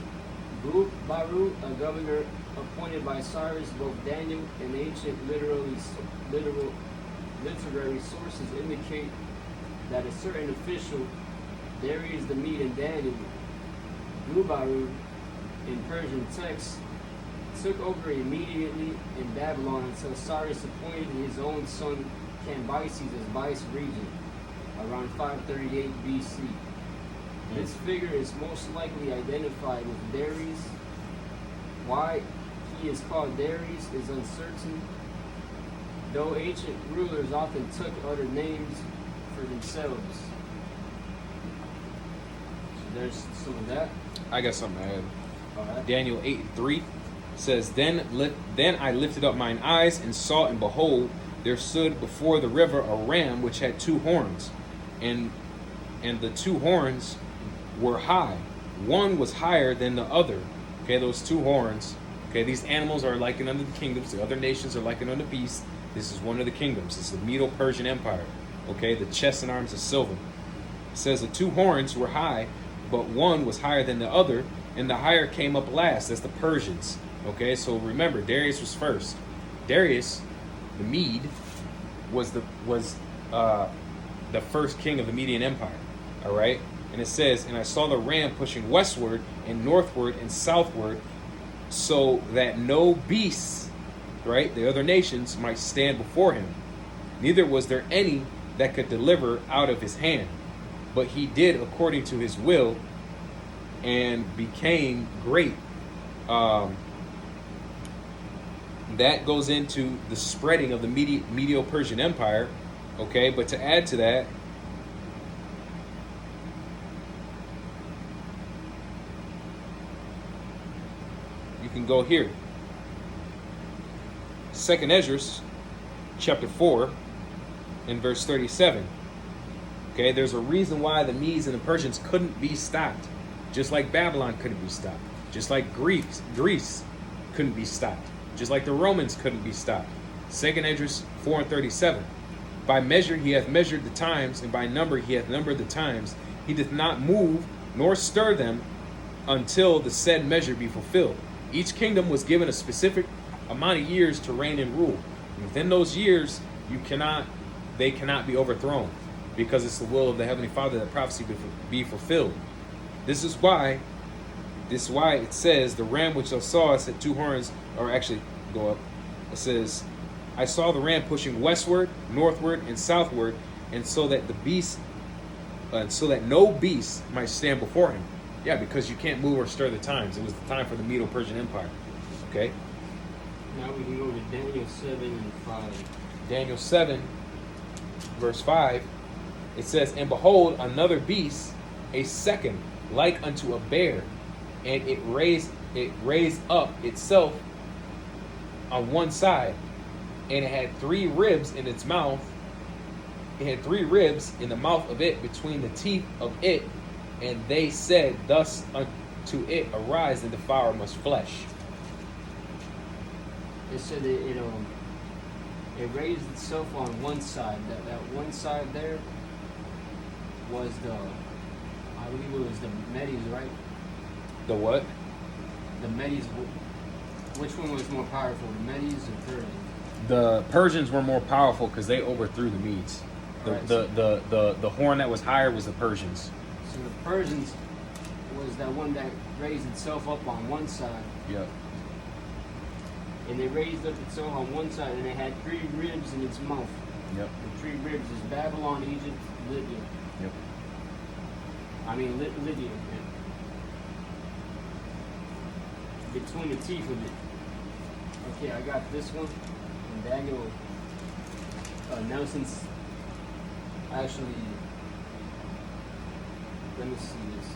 Gabar-yah-ahla, a governor appointed by Cyrus. Both Daniel and ancient literary sources indicate that a certain official, Darius the Mede, and Daniel, Gabar-yah-ahla, in Persian texts, took over immediately in Babylon until Cyrus appointed his own son Cambyses as vice regent around 538 BC. This figure is most likely identified with Darius. Why he is called Darius is uncertain, though ancient rulers often took other names for themselves. So there's some of that. I got something to add. All right. Daniel 8:3 says, Then I lifted up mine eyes and saw, and behold, there stood before the river a ram which had two horns, and the two horns were high. One was higher than the other. Okay, those two horns. Okay, these animals are likened unto the kingdoms. The other nations are likened unto beasts. This is one of the kingdoms. This is the Medo-Persian Empire. Okay, the chest and arms of silver. It says the two horns were high, but one was higher than the other, and the higher came up last. That's the Persians. Okay, so remember, Darius was first. Darius, the Mede, was the first king of the Median Empire. All right, and it says, and I saw the ram pushing westward and northward and southward, so that no beasts, right, the other nations, might stand before him. Neither was there any that could deliver out of his hand, but he did according to his will, and became great. That goes into the spreading of the Medo-Persian Empire. Okay, but to add to that, you can go here. 2nd Ezra, chapter 4, and verse 37. Okay, there's a reason why the Medes and the Persians couldn't be stopped. Just like Babylon couldn't be stopped. Just like Greece couldn't be stopped. Just like the Romans couldn't be stopped. 2nd Ezra 4 and 37. By measure he hath measured the times, and by number he hath numbered the times. He doth not move nor stir them until the said measure be fulfilled. Each kingdom was given a specific amount of years to reign and rule. And within those years, they cannot be overthrown, because it's the will of the Heavenly Father that prophecy be fulfilled. This is why it says, the ram which thou sawest had two horns, or actually go up. It says, I saw the ram pushing westward, northward, and southward, and so that no beast might stand before him. Yeah, because you can't move or stir the times. It was the time for the Medo-Persian Empire. Okay. Now we can go to Daniel 7 and 5. Daniel 7, verse 5. It says, And behold, another beast, a second, like unto a bear, and it raised up itself on one side, and it had 3 ribs in its mouth. It had 3 ribs in the mouth of it, between the teeth of it, and they said thus unto it, Arise and devour much flesh. It said it raised itself on one side. That one side there was I believe it was the Medes, right? The what? The Medes. Which one was more powerful, the Medes or Persians? The Persians were more powerful because they overthrew the Medes. The horn that was higher was the Persians. So the Persians was that one that raised itself up on one side. Yep. And they raised up itself on one side, and it had 3 ribs in its mouth. Yep. The 3 ribs is Babylon, Egypt, Lydia. Yep. I mean Lydia. Between the teeth of it. Okay, I got this one. And Daniel Nelson's actually. Let me see this.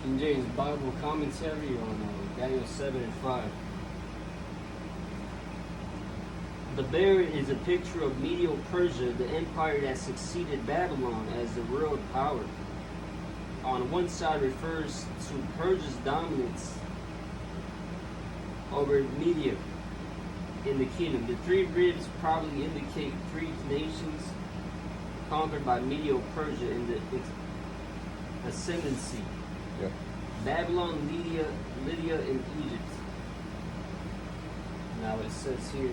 King James Bible commentary on Daniel 7 and 5. The bear is a picture of medieval Persia, the empire that succeeded Babylon as the world power. On one side refers to Persia's dominance over Media in the kingdom. The 3 ribs probably indicate 3 nations conquered by medieval Persia in its ascendancy. Yep. Babylon, Lydia, and Egypt. Now it says here,